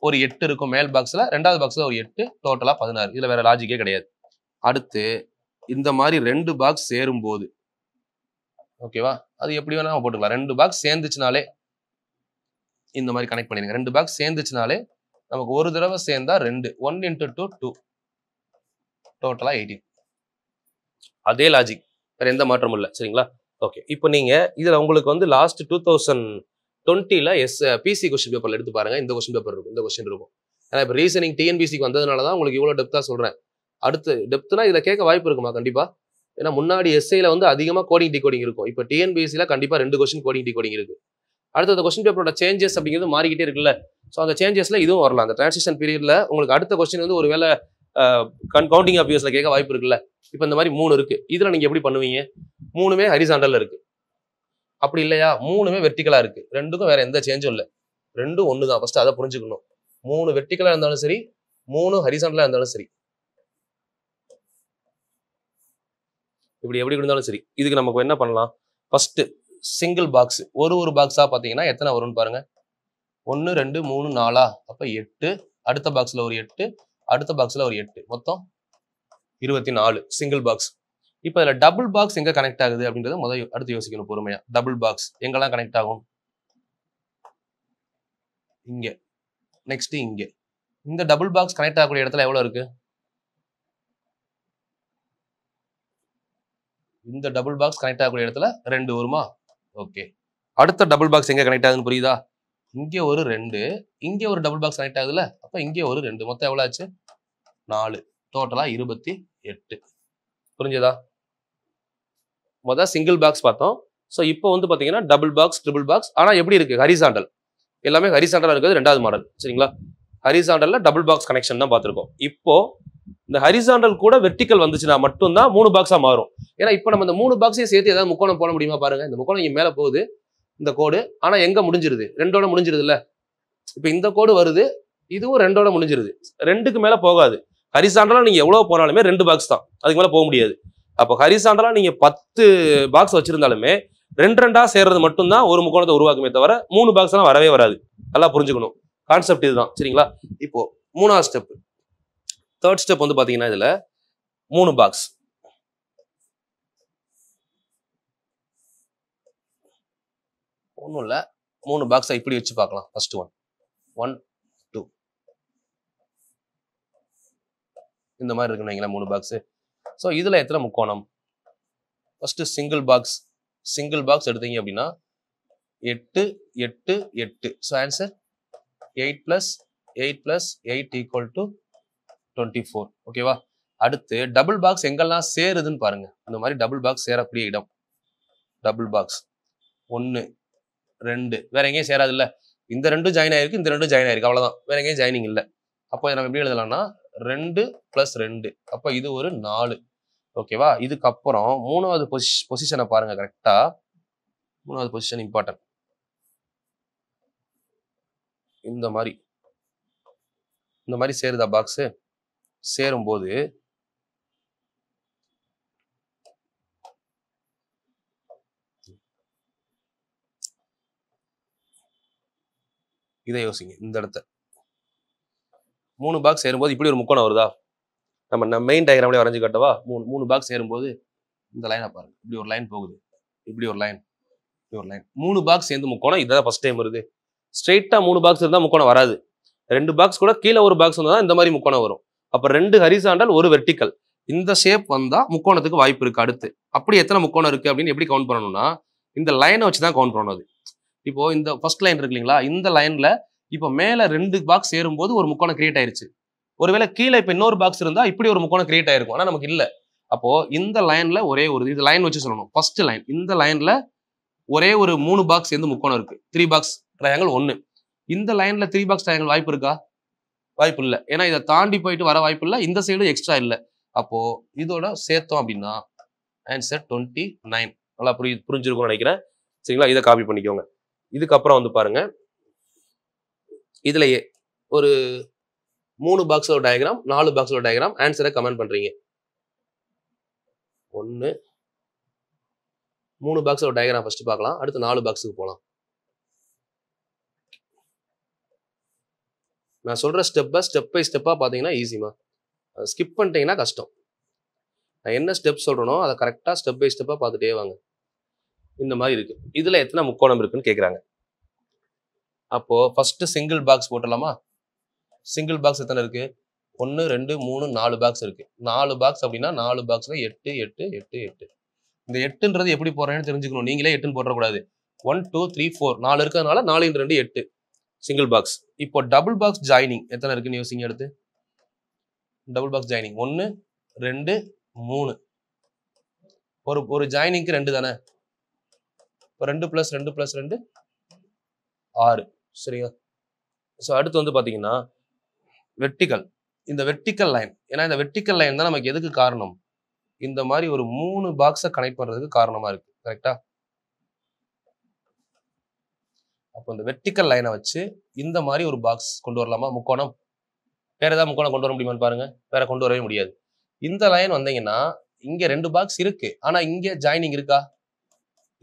ஒரு 8 இருக்கும் மேல் பாக்ஸ்ல, ரெண்டாவது பாக்ஸ்ல ஒரு 8, டோட்டலா 16. இதுல வேற லாஜிக்கே கிடையாது. அடுத்து இந்த மாதிரி 2 பாக்ஸ் சேரும்போது ஓகேவா? அது எப்படி வேணா போட்டுக்கலாம். 2 பாக்ஸ் சேர்ந்துச்சுனாலே இந்த மாதிரி கனெக்ட் பண்ணிடுங்க. 2 பாக்ஸ் சேர்ந்துச்சுனாலே நமக்கு ஒரு தடவை சேர்ந்தா 2. 1 × 2 2 டோட்டலா 18. அதே லாஜிக், வேற எந்த மாற்றமும் இல்லை சரிங்களா? ஓகே, இப்போ நீங்க இதுல உங்களுக்கு வந்து லாஸ்ட் 2020ல பிசி கொஸ்டின் பேப்பர்ல எடுத்து பாருங்க. இந்த கொஸ்டின் பேப்பர் இருக்கும், இந்த கொஸ்டின் இருக்கும். ஏன்னா இப்போ ரீசனிங் டிஎன்பிசிக்கு வந்ததுனால தான் உங்களுக்கு இவ்வளவு டெப்தா சொல்றேன். அடுத்து டெப்த்னா இதுல கேட்க வாய்ப்பு இருக்குமா? கண்டிப்பா. ஏன்னா முன்னாடி எஸ்ஐல வந்து அதிகமா கோடிங் டிகோடிங் இருக்கும். இப்போ டிஎன்பிசில கண்டிப்பா 2 கொஸ்டின் கோடிங் டிகோடிங் இருக்கு. அடுத்து அந்த கொஸ்டின் பேப்பரோட சேஞ்சஸ் அப்படிங்கிறது மாறிக்கிட்டே இருக்குல்ல. ஸோ அந்த சேஞ்சஸ்ல இதுவும் வரலாம். அந்த டிரான்சிஷன் பீரியட்ல உங்களுக்கு அடுத்த கொஸ்டின் வந்து ஒருவேளை கவுண்டிங் ஆஃப் வியூஸ்ல கேட்க வாய்ப்பு இருக்குல்ல. இப்போ இந்த மாதிரி 3 இருக்கு. இதுல நீங்க எப்படி பண்ணுவீங்க? 3மே ஹரிசாண்டல்ல இருக்கு. அப்படி இல்லையா? 3மே வெர்டிகலா இருக்கு. 2க்கும் வேற எந்த சேஞ்சும் இல்லை. 2ம் 1 தான். ஃபர்ஸ்ட் அதை புரிஞ்சுக்கணும். 3 வெர்டிகலா இருந்தாலும் சரி, 3 ஹரிசாண்டலா இருந்தாலும் சரி, இப்படி எப்படி இருந்தாலும் சரி, இதுக்கு நமக்கு என்ன பண்ணலாம்? ஃபர்ஸ்ட் சிங்கிள் பாக்ஸ் ஒரு பாக்ஸா பாத்தீங்கன்னா எத்தனை வரும்னு பாருங்க. 1 2 3 4 அப்ப 8. அடுத்த பாக்ஸ்ல ஒரு 8, அடுத்த பாக்ஸ்ல ஒரு 8, மொத்தம் 24 சிங்கிள் பாக்ஸ். இப்ப இதுல டபுள் பாக்ஸ் எங்க கனெக்ட் ஆகுது அப்படின்றத அடுத்து யோசிக்கணும் பொறுமையா. டபுள் பாக்ஸ் எங்கெல்லாம் கனெக்ட் ஆகும்? இங்க, நெக்ஸ்ட் இங்க. இந்த டபுள் பாக்ஸ் கனெக்ட் ஆகக்கூடிய இடத்துல எவ்வளவு இருக்கு? இந்த டபுள் பாக்ஸ் கனெக்ட் ஆகக்கூடிய இடத்துல 2 வருமா? ஓகே. அடுத்த டபுள் பாக்ஸ் எங்க கனெக்ட் ஆகுதுன்னு புரியுதா? இங்க ஒரு 2, இங்க ஒரு டபுள் பாக்ஸ் கனெக்ட் ஆகுதுல்ல, அப்ப இங்க ஒரு 2, மொத்தம் எவ்வளவு ஆச்சு? 4, டோட்டலா 28. புரிஞ்சதா? முதல் சிங்கிள் பாக்ஸ் பார்த்தோம். ஸோ இப்போ வந்து பாத்தீங்கன்னா டபுள் பாக்ஸ், ட்ரிபிள் பாக்ஸ். ஆனா எப்படி இருக்கு? ஹரிசாண்டல். எல்லாமே ஹரிசாண்டலா இருக்கிறது 2வது மாடல் சரிங்களா? ஹரிசாண்டல்ல டபுள் பாக்ஸ் கனெக்ஷன் தான் பார்த்திருக்கோம். இப்போ இந்த ஹரிசாண்டல் கூட வெர்டிகல் வந்துச்சுன்னா மட்டும்தான் 3 பாக்ஸா மாறும். ஏன்னா இப்போ நம்ம இந்த 3 பாக்ஸையும் சேர்த்து ஏதாவது முக்கோணம் போட முடியுமா பாருங்க. இந்த முக்கோணம் இங்க மேல போகுது, இந்த கோடு. ஆனா எங்க முடிஞ்சிருது? 2ஓட முடிஞ்சிருது இல்ல. இப்ப இந்த கோடு வருது, இதுவும் 2ஓட முடிஞ்சிருது. 2க்கு மேல போகாது. ஹரிசாண்டலா நீங்க எவ்வளவு போனாலுமே 2 பாக்ஸ் தான், அதுக்கு மேல போக முடியாது. அப்போ ஹரிசாண்டலா நீங்க 10 பாக்ஸ் வச்சிருந்தாலுமே 2 சேர்றது மட்டும்தான் ஒரு முக்கோணத்தை உருவாக்குமே தவிர 3 பாக்ஸ் எல்லாம் வரவே வராது. நல்லா புரிஞ்சுக்கணும். கான்செப்ட் இதுதான். சரிங்களா? இப்போ 3வது ஸ்டெப். 3rd ஸ்டெப் வந்து பாத்தீங்கன்னா இதுல 3 பாக்ஸ். ஒன்றும் இல்லை, 3 பாக்ஸை இப்படி வச்சு பார்க்கலாம். ஃபர்ஸ்ட் 1 2 இந்த மாதிரி இருக்குன்னு வைங்களேன் 3 பாக்ஸ். ஸோ இதுல எத்தனை முக்கோணம்? ஃபர்ஸ்ட் சிங்கிள் பாக்ஸ் எடுத்தீங்க அப்படின்னா 8 8 8. So answer 8 + 8 + 8 = 24. ஓகேவா? அடுத்து டபுள் பாக்ஸ் எங்கெல்லாம் சேருதுன்னு பாருங்க. இந்த மாதிரி டபுள் பாக்ஸ் சேரக்கூடிய இடம். டபுள் பாக்ஸ் 1 2 வேற எங்கேயும் சேராது இல்ல. இந்த 2 ஜாயின் ஆயிருக்கு, இந்த 2 ஜாயின் ஆயிருக்கு, அவ்வளவுதான். வேற எங்கேயும் ஜாயினிங் இல்லை. அப்போ நம்ம எப்படி எழுதலாம்னா 2 + 2. அப்போ இது ஒரு 4. ஓகேவா? இதுக்கப்புறம் 3வது பொசிஷனை பாருங்க. கரெக்டா 3வது பொசிஷன் இம்பார்ட்டன்ட். இந்த மாதிரி சேருதா பாக்ஸ்? சேரும்போது இதை யோசிங்க. இந்த இடத்த 3 பாக்ஸ் சேரும்போது இப்படி ஒரு முக்கோணம் வருதா? நம்ம மெயின் டயக்ராம்ல வரைஞ்சு காட்டவா? 3 பாக்ஸ் சேரும்போது இந்த லைனை பாருங்க. இப்படி ஒரு லைன் போகுது, இப்படி ஒரு லைன், இப்படி ஒரு லைன். 3 பாக்ஸ் சேர்ந்து முக்கோணம். இதுதான் ஃபர்ஸ்ட் டைம் வருது. ஸ்ட்ரெயிட்டா 3 பாக்ஸ் இருந்தா முக்கோணம் வராது. 2 பாக்ஸ் கூட கீழே ஒரு பாக்ஸ் வந்தா இந்த மாதிரி முக்கோணம் வரும். அப்ப 2 ஹரிசாண்டல், 1 வெர்டிக்கல். இந்த ஷேப் வந்தா முக்கோணத்துக்கு வாய்ப்பு இருக்கு. அடுத்து அப்படி எத்தனை முக்கோணம் இருக்கு அப்படின்னு எப்படி கவுண்ட் பண்ணணும்னா இந்த லைனை வச்சுதான் கவுண்ட் பண்ணணும். அது இப்போ இந்த ஃபர்ஸ்ட் லைன் இருக்கு இல்லைங்களா? இந்த லைன்ல இப்போ மேல 2 பாக்ஸ் சேரும்போது ஒரு முக்கோணம் கிரியேட் ஆயிருச்சு. ஒருவேளை கீழே இப்ப இன்னொரு பாக்ஸ் இருந்தா இப்படி ஒரு முக்கோணம் கிரியேட் ஆயிருக்கும். ஆனா நமக்கு இல்ல. அப்போ இந்த லைன்ல ஒரே ஒரு இது லைன் வச்சு சொல்லணும். ஃபர்ஸ்ட் லைன் இந்த லைன்ல ஒரே ஒரு 3 பாக்ஸ் சேர்ந்து முக்கோணம் இருக்கு. 3 பாக்ஸ் ட்ரையாங்கிள் 1. இந்த லைன்ல 3 பாக்ஸ் ட்ரையாங்கிள் வாய்ப்பு இருக்கா? வாய்ப்பு இல்லை. ஏன்னா இதை தாண்டி போயிட்டு வர வாய்ப்பு இல்லை. இந்த சைடு எக்ஸ்ட்ரா இல்லை. அப்போ இதோட சேர்த்தோம் அப்படின்னா ஆன்சர் 29. நல்லா புரிஞ்சிருக்கும்னு நினைக்கிறேன். சரிங்களா? இதை காப்பி பண்ணிக்கோங்க. இதுக்கப்புறம் வந்து பாருங்க, இதுலயே ஒரு 3 பாக்ஸோட டயக்ராம், 4 பாக்ஸோட டயக்ராம். ஆன்சரை கமெண்ட் பண்றீங்க. 1 3 பாக்ஸோட டயக்ராம் ஃபர்ஸ்ட் பார்க்கலாம். அடுத்து 4 பாக்ஸுக்கு போகலாம். நான் சொல்ற ஸ்டெப் பை ஸ்டெப்பா பாத்தீங்கன்னா ஈஸிமா. ஸ்கிப் பண்ணிட்டீங்கன்னா கஷ்டம். நான் என்ன ஸ்டெப் சொல்றேனோ அதை கரெக்டா ஸ்டெப் பை ஸ்டெப்பா பார்த்துட்டே வாங்க. இந்த மாதிரி இருக்கு. இதுல எத்தனை முக்கோணம் இருக்குன்னு கேக்குறாங்க. அப்போ ஃபர்ஸ்ட் சிங்கிள் பாக்ஸ் போட்டலாமா? சிங்கிள் பாக்ஸ் எத்தனை இருக்கு? 1 2 3 4 பாக்ஸ் இருக்கு. 4 பாக்ஸ் அப்படின்னா 4 பாக்ஸ்ல 8 8 8 8. இந்த 8ன்றது எப்படி போடுறேன்னு தெரிஞ்சுக்கணும். நீங்களே 8ன்னு போடக்கூடாது. 1 2 3 4 4 இருக்கிறதுனால 4 × 2 8 சிங்கிள் பாக்ஸ். இப்போ டபுள் பாக்ஸ் ஜாயினிங் எத்தனை இருக்குன்னு யோசிங்க. எடுத்து டபுள் பாக்ஸ் ஜாயினிங் 1 2 3. ஒரு ஜாயினிங்க்கு 2 தானே. 2 + 2 + 2 6. சரியா? ஸோ அடுத்து வந்து பாத்தீங்கன்னா வெர்டிக்கல். இந்த வெர்டிக்கல் லைன், ஏன்னா இந்த வெர்டிக்கல் லைன் தான் நமக்கு எதுக்கு காரணம்? இந்த மாதிரி ஒரு 3 பாக்ஸை கனெக்ட் பண்றதுக்கு காரணமா இருக்கு. கரெக்டா? அப்போ இந்த வெர்டிக்கல் லைனை வச்சு இந்த மாதிரி ஒரு பாக்ஸ் கொண்டு வரலாமா? முக்கோணம். வேற ஏதாவது முக்கோணம் கொண்டு வர முடியுமான்னு பாருங்க. வேற கொண்டு வரவே முடியாது. இந்த லைன் வந்தீங்கன்னா இங்க 2 பாக்ஸ் இருக்கு, ஆனா இங்க ஜாயினிங் இருக்கா?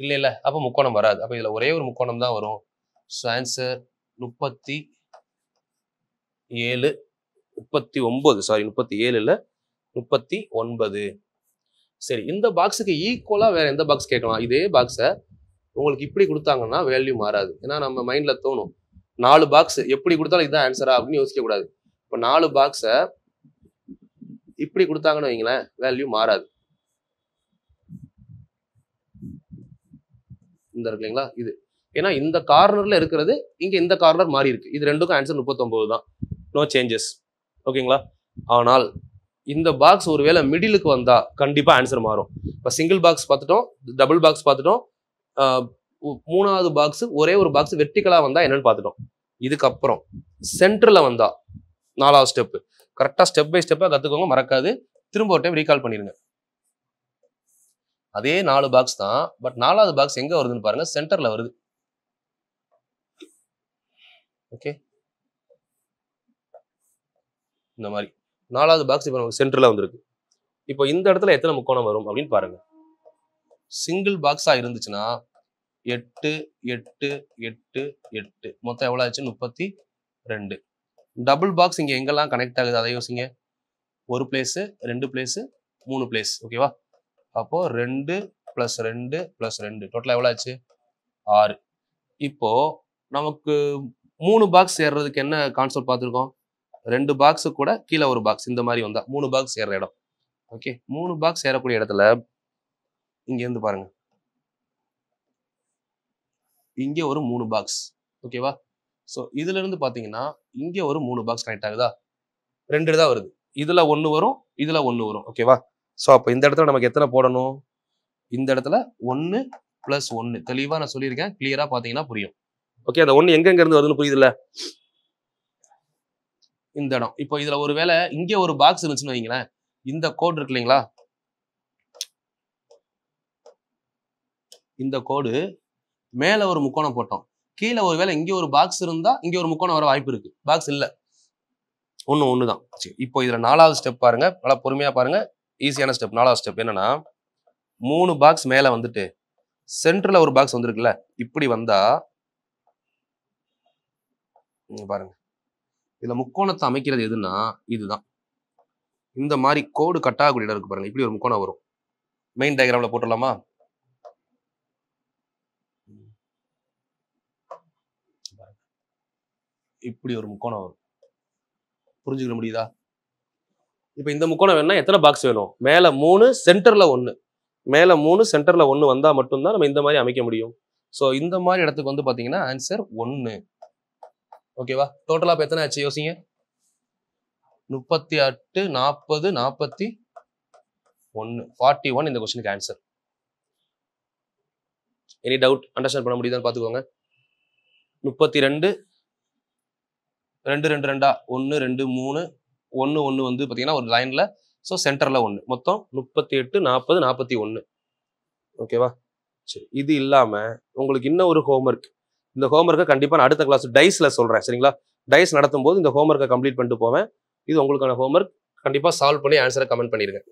இல்ல. அப்ப முக்கோணம் வராது. அப்ப இதுல ஒரே ஒரு முக்கோணம் தான் வரும். So answer 37 39. சாரி 37 இல்ல 39. சரி, இந்த பாக்ஸுக்கு ஈக்குவலா வேற எந்த பாக்ஸ் கேட்கலாம்? இதே பாக்ஸை உங்களுக்கு இப்படி கொடுத்தாங்கன்னா வேல்யூ மாறாது. ஏன்னா நம்ம மைண்ட்ல தோணும் 4 பாக்ஸ் எப்படி கொடுத்தாலும் இதுதான் ஆன்சரா அப்படின்னு யோசிக்க கூடாது. இப்போ 4 பாக்ஸை இப்படி கொடுத்தாங்கன்னு வைங்களேன், வேல்யூ மாறாது. இந்த இருக்கு இல்லைங்களா? இது ஏன்னா இந்த கார்னர்ல இருக்கிறது இங்க இந்த கார்னர் மாறி இருக்கு. இது ரெண்டுக்கும் ஆன்சர் 39 தான். No changes. ஓகேங்களா? ஆனால் இந்த பாக்ஸ் ஒருவேளை மிடிலுக்கு வந்தா கண்டிப்பா ஆன்சர் மாறும். இப்போ சிங்கிள் பாக்ஸ் பார்த்துட்டோம், டபுள் பாக்ஸ் பார்த்துட்டோம், 3வது பாக்ஸ் ஒரே ஒரு பாக்ஸ் வெர்டிகலா வந்தா என்னன்னு பார்த்துட்டோம். இதுக்கப்புறம் சென்டர்ல வந்தா 4வது ஸ்டெப். கரெக்டா ஸ்டெப் பை ஸ்டெப்பா கத்துக்கோங்க, மறக்காது. திரும்ப ஒரு டைம் ரீகால் பண்ணிருங்க. அதே 4 பாக்ஸ் தான், பட் 4வது பாக்ஸ் எங்க வருதுன்னு பாருங்க. சென்டர்ல வருது. ஓகே, இந்த மாதிரி 4வது பாக்ஸ் இப்போ நமக்கு சென்டர்ல வந்திருக்கு. இப்போ இந்த இடத்துல எத்தனை முக்கோணம் வரும் அப்படின்னு பாருங்க. சிங்கிள் பாக்ஸா இருந்துச்சுன்னா 8 8 8 8 மொத்தம் எவ்வளவு ஆச்சு? 32. டபுள் பாக்ஸ் இங்க எங்கெல்லாம் கனெக்ட் ஆகுது அதை யோசிங்க. ஒரு பிளேஸ், 2 பிளேஸ், 3 பிளேஸ். ஓகேவா? அப்போ 2 + 2 + 2 டோட்டலா எவ்வளவு ஆச்சு? 6. இப்போ நமக்கு 3 பாக்ஸ் ஏறுறதுக்கு என்ன கான்செப்ட் பார்த்துருக்கோம்? 2 பாக்ஸ் கூட கீழே ஒரு பாக்ஸ், இந்த மாதிரி வந்தா 3 பாக்ஸ் ஏற இடம். ஓகே, 3 பாக்ஸ் ஏறக்கூடிய இடத்துல இங்க இருந்து பாருங்க, இங்க ஒரு 3 பாக்ஸ். ஓகேவா? ஸோ இதுல இருந்து பாத்தீங்கன்னா இங்க ஒரு 3 பாக்ஸ் கனெக்ட் ஆகுதா? 2 தான் வருது. இதுல 1 வரும், இதுல 1 வரும். ஓகேவா? ஸோ அப்போ இந்த இடத்துல நமக்கு எத்தனை போடணும்? இந்த இடத்துல 1 + 1 தெளிவா நான் சொல்லியிருக்கேன். கிளியரா பாத்தீங்கன்னா புரியும். ஓகே, அந்த 1 எங்க இருந்து வருதுன்னு புரியுதுல்ல? இந்த இடம். இப்போ இதுல ஒருவேளை இங்க ஒரு பாக்ஸ் இருந்துச்சுன்னு வைங்களேன், இந்த கோடு இருக்கு இல்லைங்களா, இந்த கோடு மேல ஒரு முக்கோணம் போட்டோம், கீழே ஒருவேளை இங்க ஒரு பாக்ஸ் இருந்தா இங்க ஒரு முக்கோணம் வர வாய்ப்பு இருக்கு. பாக்ஸ் இல்ல, ஒண்ணுதான். சரி, இப்போ இதுல 4வது ஸ்டெப் பாருங்க, நல்லா பொறுமையா பாருங்க. ஈஸியான ஸ்டெப். 4வது ஸ்டெப் என்னன்னா, 3 பாக்ஸ் மேல வந்துட்டு சென்டர்ல ஒரு பாக்ஸ் வந்திருக்குல்ல, இப்படி வந்தா பாருங்க, இதுல முக்கோணத்தை அமைக்கிறது எதுன்னா இதுதான். இந்த மாதிரி கோடு கட்டாகக்கூடிய இடம் இருக்கு பாருங்க, இப்படி ஒரு முக்கோணம் வரும். மெயின் டயக்ராம்ல போட்டுடலாமா? இப்படி ஒரு முக்கோணம் வரும். புரிஞ்சுக்க முடியுதா? இப்ப இந்த முக்கோணம் வேணும்னா எத்தனை பாக்ஸ் வேணும்? மேல 3, சென்டர்ல 1. மேல 3, சென்டர்ல 1 வந்தா மட்டும்தான் நம்ம இந்த மாதிரி அமைக்க முடியும். சோ இந்த மாதிரி இடத்துக்கு வந்து பாத்தீங்கன்னா ஆன்சர் 1. ஓகேவா? டோட்டலா இப்ப எத்தனை ஆச்சு யோசிங்க. 38, 40, 41, 41 இந்த क्वेश्चनக்கு ஆன்சர். Any doubt? அண்டர்ஸ்டாண்ட் பண்ண முடியுதான்னு பாத்துக்கோங்க. 32 2 2 2 1 2 3 1 1 வந்து பாத்தீங்கன்னா ஒரு லைன்ல, சோ சென்டர்ல 1, மொத்தம் 38 40 41. ஓகேவா? சரி, இது இல்லாம உங்களுக்கு இன்னும் ஒரு ஹோம்வொர்க். இந்த ஹோம்வொர்க்கை கண்டிப்பா நான் அடுத்த கிளாஸ் டைஸ்ல சொல்றேன். சரிங்களா? டைஸ் நடத்தும் போது இந்த ஹோம்வொர்க்கை கம்ப்ளீட் பண்ணிட்டு போவேன். இது உங்களுக்கான ஹோம்வொர்க். கண்டிப்பா சால்வ் பண்ணி ஆன்சரை கமெண்ட் பண்ணிருங்க.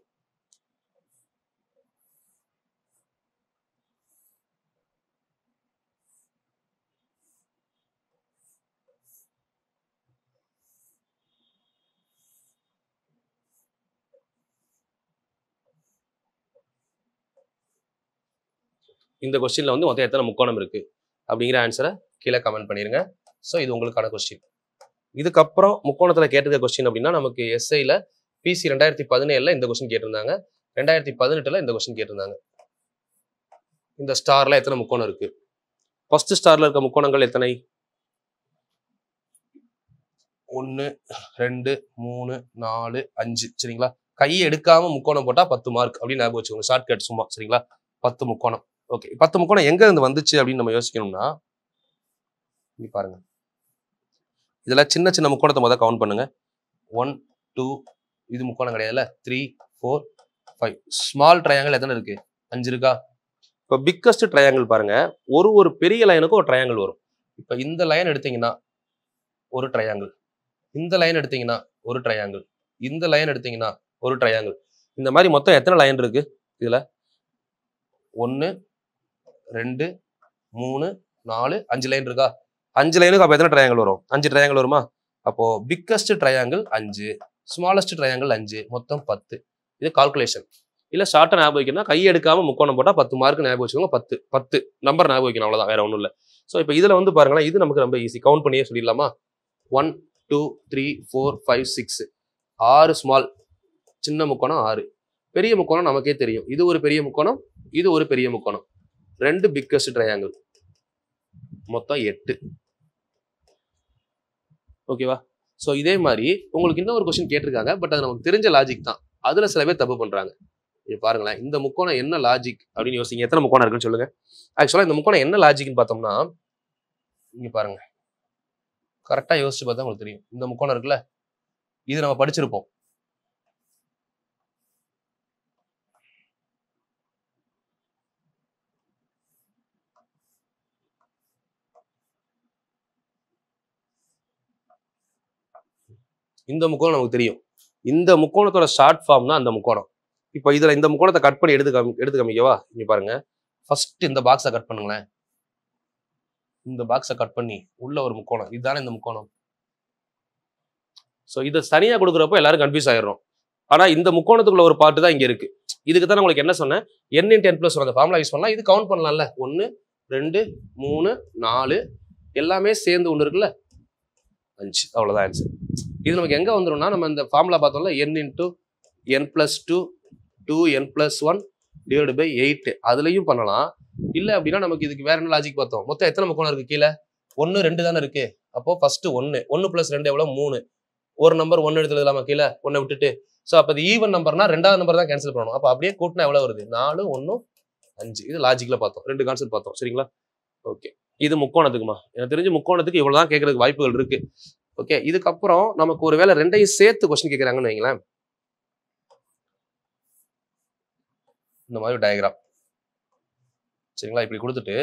இந்த கொஸ்டின்ல வந்து மொத்தம் எத்தனை முக்கோணம் இருக்கு அப்படிங்கிற ஆன்சரை கீழே கமெண்ட் பண்ணிருங்க. ஸோ இது உங்களுக்கான கொஸ்டின். இதுக்கப்புறம் முக்கோணத்துல கேட்டிருக்க கொஸ்டின் அப்படின்னா நமக்கு எஸ்ஐல பிசி 2017ல இந்த கொஸ்டின் கேட்டிருந்தாங்க, 2018ல இந்த கொஸ்டின் கேட்டிருந்தாங்க. இந்த ஸ்டார்ல எத்தனை முக்கோணம் இருக்கு? ஃபர்ஸ்ட் ஸ்டார்ல இருக்க முக்கோணங்கள் எத்தனை? 1 2 3 4 5. சரிங்களா? கையை எடுக்காம முக்கோணம் போட்டா 10 மார்க் அப்படின்னு ஞாபகம் வச்சுக்கோங்க. ஷார்ட்கட் சும்மா. சரிங்களா? 10 முக்கோணம். ஓகே, 10 முக்கோணம் எங்க இருந்து வந்துச்சு அப்படின்னு நம்ம யோசிக்கணும்னா, இங்க பாருங்க, இதுல சின்ன சின்ன முக்கோணத்தை முதல்ல கவுண்ட் பண்ணுங்க. 1 2 இது முக்கோணம் கிடையாதுல்ல. 3 4 5. ஸ்மால் ட்ரையாங்கிள் எத்தனை இருக்கு? 5 இருக்கா? இப்போ பிக்கஸ்ட் ட்ரையாங்கிள் பாருங்க, ஒரு பெரிய லைனுக்கு ஒரு ட்ரையாங்கிள் வரும். இப்போ இந்த லைன் எடுத்தீங்கன்னா ஒரு ட்ரையாங்கிள், இந்த லைன் எடுத்தீங்கன்னா ஒரு ட்ரையாங்கிள், இந்த லைன் எடுத்தீங்கன்னா ஒரு ட்ரையாங்கிள். இந்த மாதிரி மொத்தம் எத்தனை லைன் இருக்கு இதுல? 1 2 3 4 5 லைன் இருக்கா? 5 லைனுக்கு அப்ப எத்தனை ட்ரையாங்கிள் வரும்? 5 ட்ரையாங்கிள் வருமா? அப்போ பிக்கஸ்ட் ட்ரையாங்கிள் 5, ஸ்மாலஸ்ட் ட்ரையாங்கிள் 5, மொத்தம் 10. இது கால்குலேஷன். இல்ல ஷார்ட்டா ஞாபகம் வைக்கணும்னா கையை எடுக்காம முக்கோணம் போட்டா 10 மார்க் ஞாபகம் வச்சுக்கோங்க. 10 10 நம்பர் ஞாபகம் வைக்கணும், அவ்வளவுதான், வேற ஒண்ணும் இல்ல. சோ இப்போ இதுல வந்து பாருங்களேன், இது நமக்கு ரொம்ப ஈஸி. கவுண்ட் பண்ணியே சொல்லிடலாமா? 1 2 3 4 5 6. 6 ஸ்மால், சின்ன முக்கோணம் 6. பெரிய முக்கோணம் நமக்கே தெரியும், இது ஒரு பெரிய முக்கோணம், இது ஒரு பெரிய முக்கோணம். 2 பிக்கஸ்ட் ட்ரையாங்கிள், மொத்தம் 8. ஓகேவா? சோ இதே மாதிரி உங்களுக்கு இன்னும் ஒரு கொஸ்டின் கேட்டிருக்காங்க, பட் அது நமக்கு தெரிஞ்ச லாஜிக் தான். அதுல சில பேர் தப்பு பண்றாங்க. இது பாருங்களேன், இந்த முக்கோணம் என்ன லாஜிக் அப்படின்னு யோசிங்க. எத்தனை முக்கோணம் இருக்குன்னு சொல்லுங்க. ஆக்சுவலா இந்த முக்கோணம் என்ன லாஜிக்னு பார்த்தோம்னா, இங்க பாருங்க, கரெக்டா யோசிச்சு பார்த்தா உங்களுக்கு தெரியும். இந்த முக்கோணம் இருக்குல்ல, இது நம்ம படிச்சிருப்போம். இந்த முக்கோணம் நமக்கு தெரியும். இந்த முக்கோணத்தோட ஷார்ட் ஃபார்ம் தான் அந்த முக்கோணம். இப்போ இதுல இந்த முக்கோணத்தை கட் பண்ணி எடுத்து காமிக்கவா? இங்க பாருங்க, ஃபர்ஸ்ட் இந்த பாக்ஸை கட் பண்ணுங்களேன். இந்த பாக்ஸை கட் பண்ணி உள்ள ஒரு முக்கோணம், இதுதானே இந்த முக்கோணம். ஸோ இதை தனியாக கொடுக்குறப்போ எல்லாரும் கன்ஃபியூஸ் ஆயிடுறோம். ஆனால் இந்த முக்கோணத்துக்குள்ள ஒரு பார்ட்டு தான் இங்கே இருக்கு. இதுக்கு தான் உங்களுக்கு என்ன சொன்னேன், n × n+1 அந்த ஃபார்முலா யூஸ் பண்ணலாம். இது கவுண்ட் பண்ணலாம்ல, 1 2 3 4 எல்லாமே சேர்ந்து ஒன்று இருக்குல்ல, 5. அவ்வளோதான் ஆன்சர். இது நமக்கு எங்கே வந்துடும்னா, நம்ம இந்த ஃபார்முலா பார்த்தோம்ல, n × n+2 2n+1 / 8 அதுலேயும் பண்ணலாம். இல்லை அப்படின்னா நமக்கு இதுக்கு வேற என்ன லாஜிக் பார்த்தோம். மொத்தம் எத்தனை முக்கோணம் இருக்கு கீழே? 1 2 தானே இருக்கு. அப்போ ஃபர்ஸ்ட் 1 + 2 எவ்வளோ? 3. ஒரு நம்பர் 1 எடுத்து எழுதலாமா கீழே? 1 விட்டுட்டு. ஸோ அப்போ இது ஈவன் நம்பர்னா ரெண்டாவது நம்பர் தான் கேன்சல் பண்ணணும். அப்போ அப்படியே கூட்டினா எவ்வளோ வருது? 4 1 5. இது லாஜிக்கில் பார்த்தோம், 2 கான்செப்ட் பார்த்தோம். சரிங்களா? ஓகே, இது முக்கோணத்துக்குமா. எனக்கு தெரிஞ்சு முக்கோணத்துக்கு இவ்வளோதான் கேட்கறதுக்கு வாய்ப்புகள் இருக்கு. ஓகே, இதுக்கப்புறம் நமக்கு ஒரு வேலை ரெண்டையும் சேர்த்து கொஸ்டின் கேட்குறாங்கன்னு வைங்களேன். இந்த மாதிரி டயக்ராம் சரிங்களா, இப்படி கொடுத்துட்டு